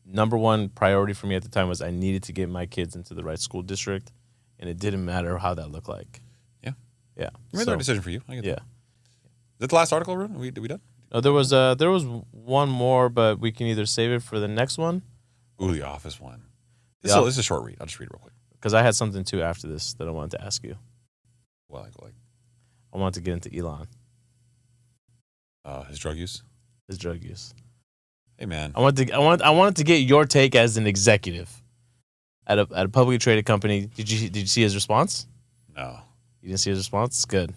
number one priority for me at the time was I needed to get my kids into the right school district, and it didn't matter how that looked like. Yeah, Yeah, we made the right decision for you. I get yeah. that. Is that the last article, Haroon? Are we done? No, there was one more, but we can either save it for the next one. Ooh, the Office one. This is a short read. I'll just read it real quick. Because I had something too after this that I wanted to ask you. Well, like I wanted to get into Elon, his drug use. his drug use. Hey, man. I wanted to get your take as an executive at a publicly traded company. Did you see his response? No. You didn't see his response? Good.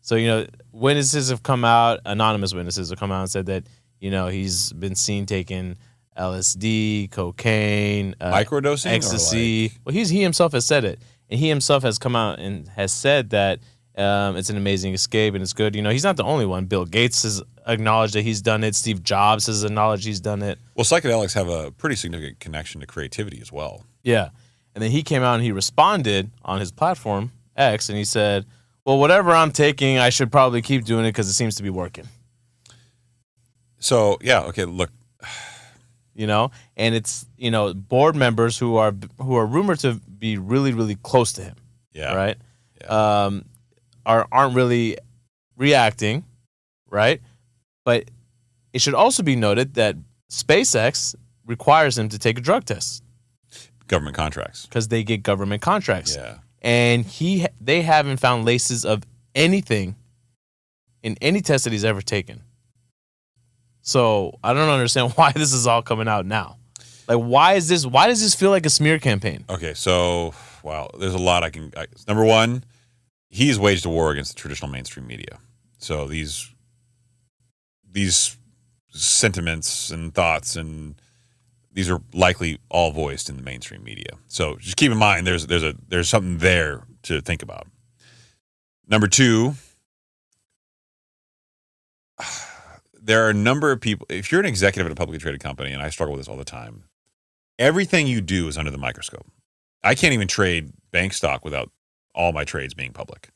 So, you know, witnesses have come out, anonymous witnesses have come out and said that, you know, he's been seen taking LSD, cocaine, Microdosing, ecstasy. Well, he himself has said it. And he himself has come out and has said that it's an amazing escape and it's good. You know, he's not the only one. Bill Gates has acknowledged that he's done it. Steve Jobs has acknowledged he's done it. Well, psychedelics have a pretty significant connection to creativity as well. Yeah. And then he came out and he responded on his platform, X, and he said, well, whatever I'm taking, I should probably keep doing it because it seems to be working. So, yeah, okay, look. You know, and it's, you know, board members who are rumored to be really, really close to him. Yeah. Right? Yeah. Aren't really reacting, right? But it should also be noted that SpaceX requires him to take a drug test. Government contracts. Because they get government contracts. Yeah. And they haven't found laces of anything in any test that he's ever taken. So I don't understand why this is all coming out now. Like, why does this feel like a smear campaign? Okay, so, wow, there's a lot number one, he's waged a war against the traditional mainstream media. So these sentiments and thoughts, and these are likely all voiced in the mainstream media. So just keep in mind there's something there to think about. Number two, there are a number of people. If you're an executive at a publicly traded company, and I struggle with this all the time, everything you do is under the microscope. I can't even trade bank stock without all my trades being public.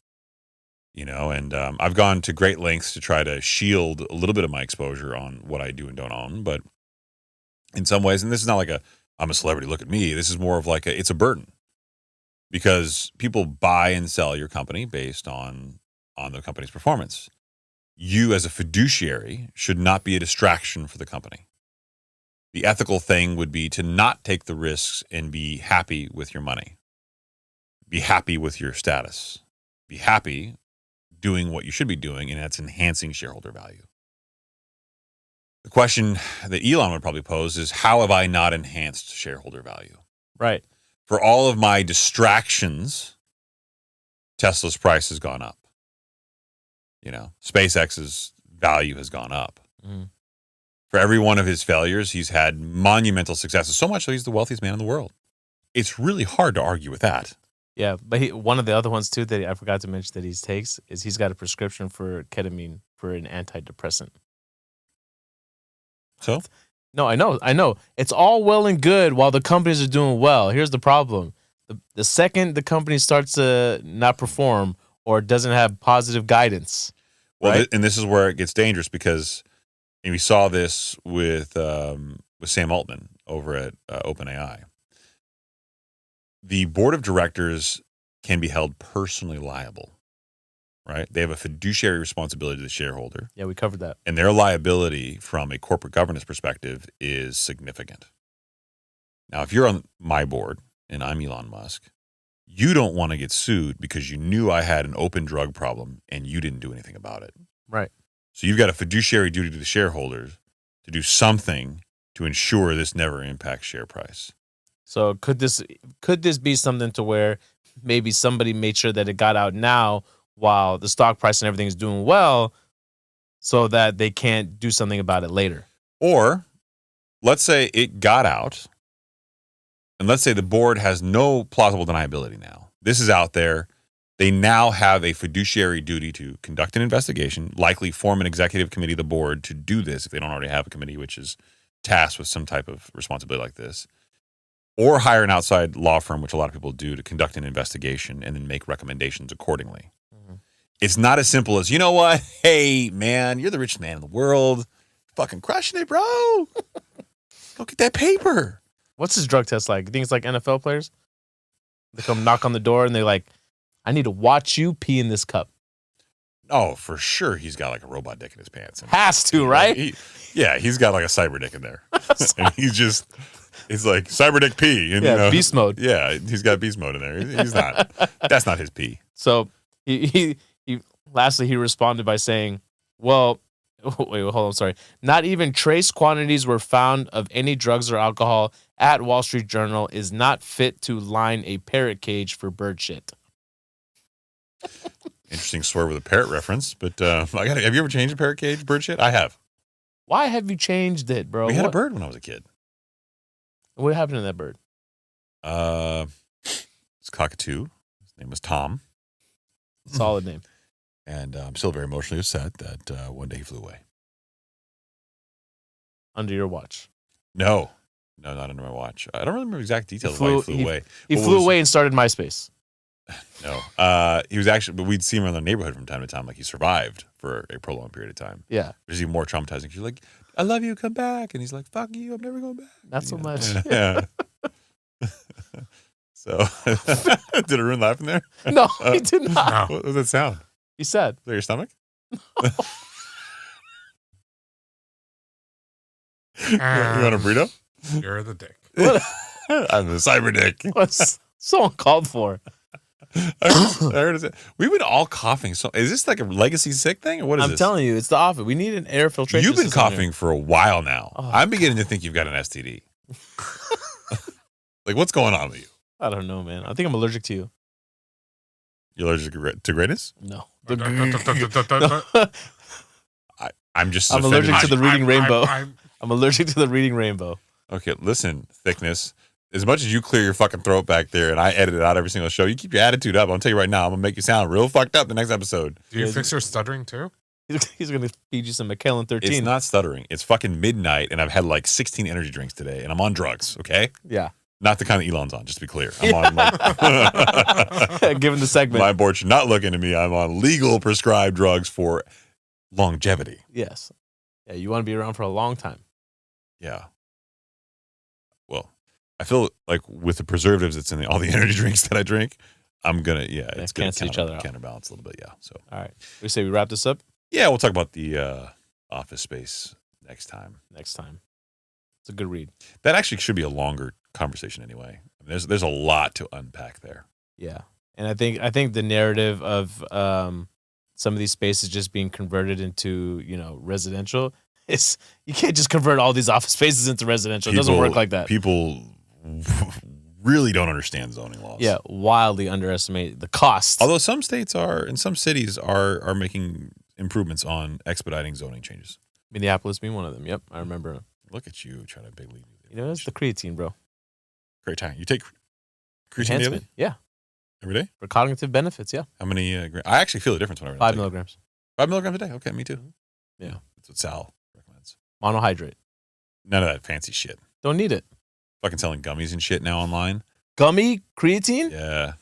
You know, and I've gone to great lengths to try to shield a little bit of my exposure on what I do and don't own, but in some ways, and this is not like I'm a celebrity, look at me. This is more of like it's a burden because people buy and sell your company based on the company's performance. You as a fiduciary should not be a distraction for the company. The ethical thing would be to not take the risks and be happy with your money. Be happy with your status. Be happy doing what you should be doing, and that's enhancing shareholder value. The question that Elon would probably pose is, how have I not enhanced shareholder value? Right. For all of my distractions, Tesla's price has gone up. You know, SpaceX's value has gone up. Mm. For every one of his failures, he's had monumental successes. So much so he's the wealthiest man in the world. It's really hard to argue with that. Yeah, but one of the other ones too that I forgot to mention that he takes is he's got a prescription for ketamine for an antidepressant. So? No, I know. It's all well and good while the companies are doing well. Here's the problem. The second the company starts to not perform or doesn't have positive guidance. Well, right? And this is where it gets dangerous because we saw this with Sam Altman over at OpenAI. The board of directors can be held personally liable, right? They have a fiduciary responsibility to the shareholder. Yeah, we covered that. And their liability from a corporate governance perspective is significant. Now, if you're on my board and I'm Elon Musk, you don't want to get sued because you knew I had an open drug problem and you didn't do anything about it. Right. So you've got a fiduciary duty to the shareholders to do something to ensure this never impacts share price. So could this be something to where maybe somebody made sure that it got out now while the stock price and everything is doing well so that they can't do something about it later? Or let's say it got out and let's say the board has no plausible deniability now. This is out there. They now have a fiduciary duty to conduct an investigation, likely form an executive committee of the board to do this if they don't already have a committee which is tasked with some type of responsibility like this. Or hire an outside law firm, which a lot of people do, to conduct an investigation and then make recommendations accordingly. Mm-hmm. It's not as simple as, you know what? Hey, man, you're the richest man in the world. Fucking crushing it, bro. Go get that paper. What's his drug test like? You think it's like NFL players? They come knock on the door and they're like, I need to watch you pee in this cup. Oh, for sure. He's got like a robot dick in his pants. Has to, right? He's got like a cyber dick in there. And it's like cyber dick pee. And, beast mode. Yeah, he's got beast mode in there. He's not. That's not his pee. So he lastly he responded by saying, "Well, wait, hold on, sorry. Not even trace quantities were found of any drugs or alcohol at Wall Street Journal is not fit to line a parrot cage for bird shit." Interesting swerve with a parrot reference, but have you ever changed a parrot cage bird shit? I have. Why have you changed it, bro? We had a bird when I was a kid. What happened to that bird? It's cockatoo. His name was Tom. Solid name. And I'm still very emotionally upset that one day he flew away. Under your watch? No, not under my watch. I don't remember exact details of why he flew away. He flew away and started MySpace. No. He was actually, but we'd see him around the neighborhood from time to time. Like he survived for a prolonged period of time. Yeah. Which is even more traumatizing. She's like, I love you, come back. And he's like, fuck you, I'm never going back. Not so much. Yeah. So, did Haroon laugh in there? No, he did not. What was that sound? He said. Is that your stomach? You want a burrito? You're the dick. I'm the cyber dick. What's so uncalled for? I heard it. We've been all coughing. So is this like a legacy sick thing or what is this? I'm telling you, it's the office. We need an air filtration. You've been system coughing here. for a while now. Oh, I'm beginning to think you've got an STD. Like what's going on with you? I don't know, man. I think I'm allergic to you. You're allergic to greatness? No. I'm just. I'm allergic to the reading rainbow. I'm allergic to the reading rainbow. Okay, listen, thickness. As much as you clear your fucking throat back there and I edit it out every single show, you keep your attitude up. I'll tell you right now, I'm going to make you sound real fucked up the next episode. Do you fix your stuttering too? He's going to feed you some McKellen 13. It's not stuttering. It's fucking midnight and I've had like 16 energy drinks today and I'm on drugs, okay? Yeah. Not the kind of Elon's on, just to be clear. I'm on like... Given the segment. My board should not look into me. I'm on legal prescribed drugs for longevity. Yes. Yeah, you want to be around for a long time. Yeah. Well, I feel like with the preservatives that's in all the energy drinks that I drink, I'm going to, it's going to cancel each other out. Counterbalance a little bit, yeah. So, all right. We say we wrap this up? Yeah, we'll talk about the Office Space next time. Next time. It's a good read. That actually should be a longer conversation anyway. I mean, there's a lot to unpack there. Yeah. And I think the narrative of some of these spaces just being converted into, residential, you can't just convert all these office spaces into residential. It doesn't work like that. People really don't understand zoning laws. Yeah, wildly underestimate the cost. Although some states and some cities are making improvements on expediting zoning changes. Minneapolis being one of them. Yep, I remember. Look at you trying to big league. You know, it's the creatine, bro. Great time. You take creatine daily? Enhancement. Yeah. Every day? For cognitive benefits, yeah. How many I actually feel the difference whenever I 5 take it. milligrams. 5 milligrams a day? Okay, me too. Yeah. That's what Sal recommends. Monohydrate. None of that fancy shit. Don't need it. Fucking selling gummies and shit now online. Gummy creatine? Yeah.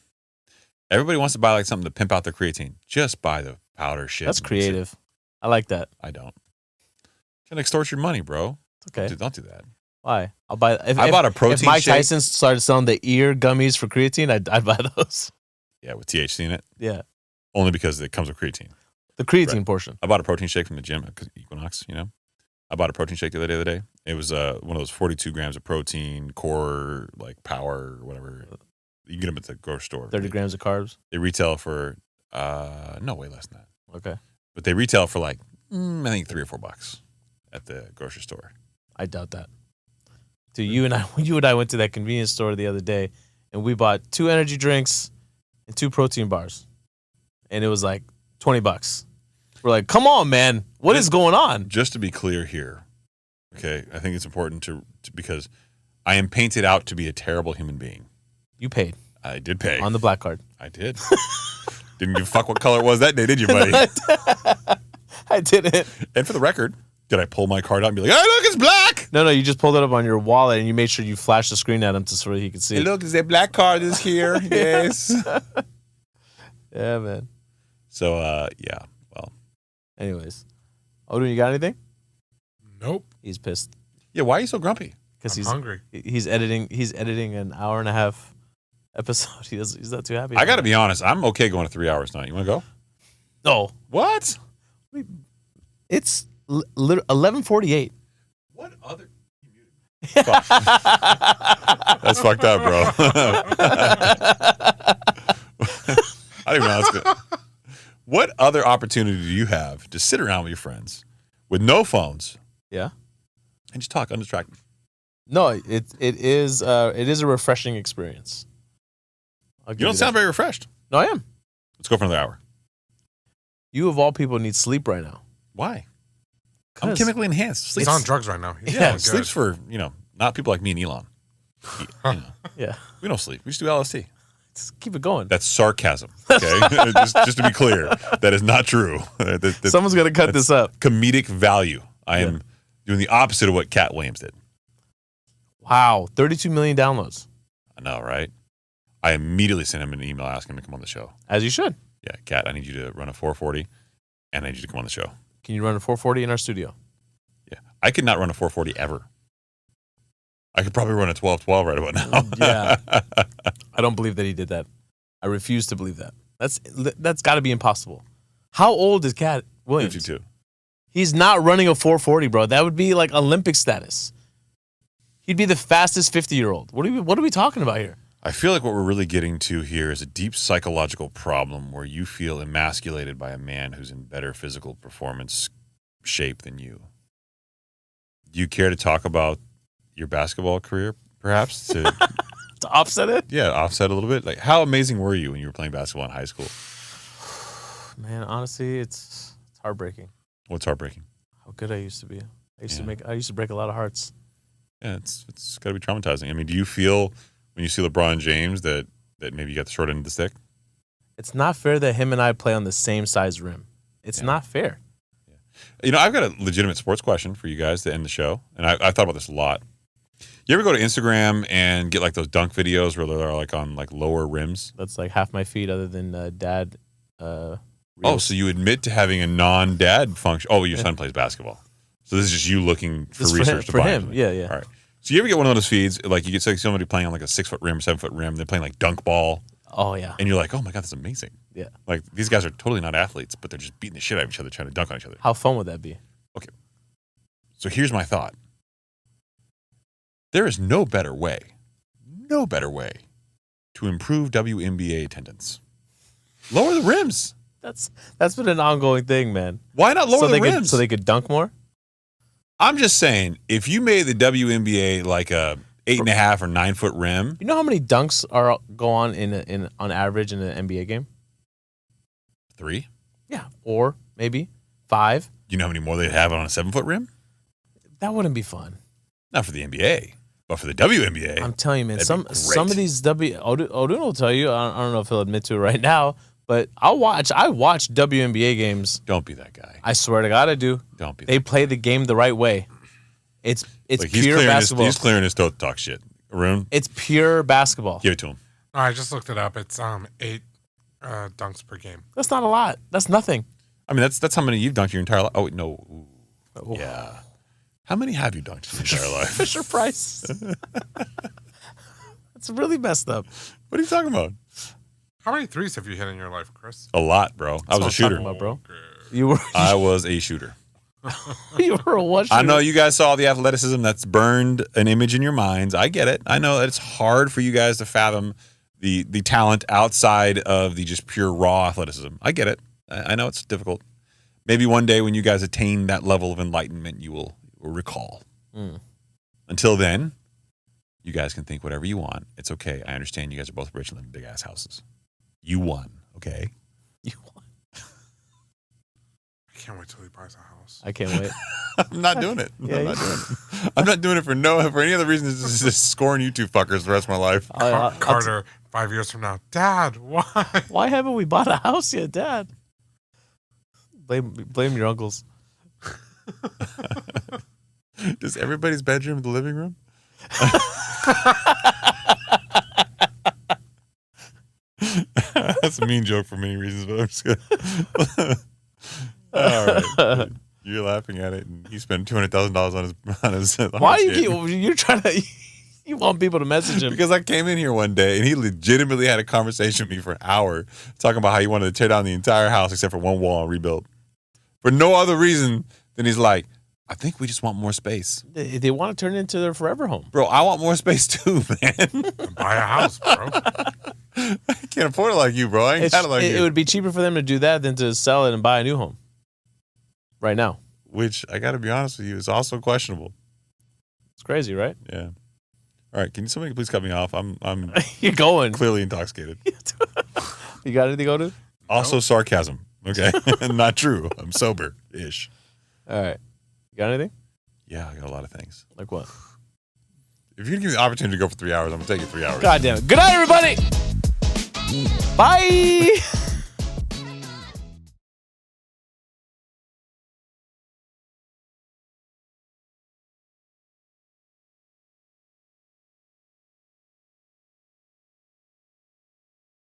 Everybody wants to buy like something to pimp out their creatine. Just buy the powder shit. That's and mix it. creative. I like that. I don't. Can extort your money, bro. It's okay. Don't do that. Why? I'll buy. I bought a protein If Mike shake. Tyson started selling the ear gummies for creatine, I'd buy those. Yeah, with THC in it. Yeah. Only because it comes with creatine. The creatine Right. portion. I bought a protein shake from the gym, Equinox, you know. I bought a protein shake the other day. It was one of those 42 grams of protein, core, like power, or whatever. You can get them at the grocery store. 30 grams of carbs. They retail for, no, way less than that. Okay. But they retail for like, I think $3 or $4 at the grocery store. I doubt that. Dude, you and I went to that convenience store the other day, and we bought 2 energy drinks and 2 protein bars, and it was like $20. We're like, come on, man, what is going on? Just to be clear here, okay, I think it's important to because I am painted out to be a terrible human being. You paid I did pay. on the black card. I did. Didn't give a fuck what color it was that day, did you, buddy? I didn't. And for the record, did I pull my card out and be like, "Hey, look, it's black"? No, you just pulled it up on your wallet, and you made sure you flashed the screen at him so he could see. Hey, look, the black card is here. Yes. Yeah, man. So, yeah. Well, Anyways, Odin, you got anything? Nope. He's pissed yeah. Why are you so grumpy? because I'm hungry. he's editing an hour and a half episode. He's not too happy. I about got to it. be honest. I'm okay going to 3 hours tonight. You want to go? No, What? it's 11:48. What other? Fuck. That's fucked up, bro. I don't even know how it's gonna. What other opportunity do you have to sit around with your friends with no phones Yeah. and just talk undistracted? No, it is a refreshing experience. I'll give You don't that. sound very refreshed. No, I am. Let's go for another hour. You of all people need sleep right now. Why? I'm 'Cause chemically enhanced. He's Sleep, on drugs right now. He's Yeah, feeling sleep's good. for, not people like me and Elon. Yeah, We don't sleep. We just do LSD. just keep it going. That's sarcasm. Okay, just to be clear, that is not true. That's Someone's gonna cut this up. comedic value. I am doing the opposite of what Cat Williams did. Wow, 32 million downloads. I know, right? I immediately sent him an email asking him to come on the show. As you should. Yeah, Cat, I need you to run a 440, and I need you to come on the show. Can you run a 440 in our studio? Yeah, I could not run a 440 ever. I could probably run a 1212 right about now. Yeah. I don't believe that he did that. I refuse to believe that. That's got to be impossible. How old is Cat Williams? 52. He's not running a 440, bro. That would be like Olympic status. He'd be the fastest 50-year-old. What are we talking about here? I feel like what we're really getting to here is a deep psychological problem where you feel emasculated by a man who's in better physical performance shape than you. Do you care to talk about your basketball career, perhaps? To offset it? Yeah, offset a little bit. Like, how amazing were you when you were playing basketball in high school? Man, honestly, it's heartbreaking What's heartbreaking? how good I used to be. Yeah. I used to break a lot of hearts. Yeah, it's got to be traumatizing. I mean, do you feel when you see LeBron James that maybe you got the short end of the stick? It's not fair that him and I play on the same size rim. It's not fair. I've got a legitimate sports question for you guys to end the show, and I've thought about this a lot. You ever go to Instagram and get like those dunk videos where they're like on like lower rims? That's like half my feet other than dad. Oh, reels. so you admit to having a non-dad function. Oh, your son plays basketball. So this is just you looking for This research to for buy him. something. Yeah, yeah. All right. So you ever get one of those feeds, like you get somebody playing on like a 6-foot rim, 7-foot rim, they're playing like dunk ball, Oh yeah. and you're like, oh my God, that's amazing. Yeah. Like these guys are totally not athletes, but they're just beating the shit out of each other, trying to dunk on each other. How fun would that be? So here's my thought. There is no better way to improve WNBA attendance. Lower the rims. That's been an ongoing thing, man. Why not lower the they rims? so they could dunk more. I'm just saying, if you made the WNBA like a 8.5 or 9-foot rim, You know how many dunks go on on average in an NBA game? 3. Yeah, or maybe 5. You know how many more they'd have on a 7-foot rim? That wouldn't be fun. Not for the NBA, but for the WNBA. I'm telling you, man. That'd be Some great. of these Odun will tell you. I don't know if he'll admit to it right now, but I watch WNBA games. Don't be that guy. I swear to God, I do. Don't be. They play the game the right way. It's Like, pure basketball. He's clearing his throat to talk shit. Arun, It's pure basketball. give it to him. No, I just looked it up. It's 8 dunks per game. That's not a lot. That's nothing. I mean, that's how many you've dunked your entire life. Oh, no. Ooh. Yeah. How many have you dunked in your entire life? Fisher Price. It's really messed up. What are you talking about? How many threes have you hit in your life, Chris? A lot, bro. I was a That's what I'm shooter. talking about, bro. Okay. You were I was a shooter. you were a what? I know you guys saw the athleticism that's burned an image in your minds. I get it. I know that it's hard for you guys to fathom the talent outside of the just pure raw athleticism. I get it. I know it's difficult. Maybe one day when you guys attain that level of enlightenment, you will recall. Until then, you guys can think whatever you want. It's okay. I understand you guys are both rich and live in big ass houses. You won, okay? You won. I can't wait till he buys a house. I can't wait. I'm not doing it. Yeah, I'm not doing it. I'm not doing it for any other reason than just scoring you two fuckers the rest of my life. Carter, 5 years from now, Dad, why? Why haven't we bought a house yet, Dad? Blame your uncles. Does everybody's bedroom the living room? That's a mean joke for many reasons, but I'm just gonna. All right, you're laughing at it, and he spent $200,000 on his. Why you're trying to? You want people to message him Because I came in here one day and he legitimately had a conversation with me for an hour talking about how he wanted to tear down the entire house except for one wall and rebuild. For no other reason than he's like, I think we just want more space. They want to turn it into their forever home. Bro, I want more space too, man. Buy a house, bro. I can't afford it like you, bro. I ain't got it like you. It would be cheaper for them to do that than to sell it and buy a new home. Right now. Which, I got to be honest with you, is also questionable. It's crazy, right? Yeah. All right, can somebody please cut me off? I'm You're going. clearly intoxicated. You got anything to go to? Also sarcasm, okay? Not true. I'm sober-ish. All right. You got anything? Yeah, I got a lot of things. Like what? If you're going to give me the opportunity to go for 3 hours, I'm going to take you 3 hours. God damn it. Good night, everybody. Bye.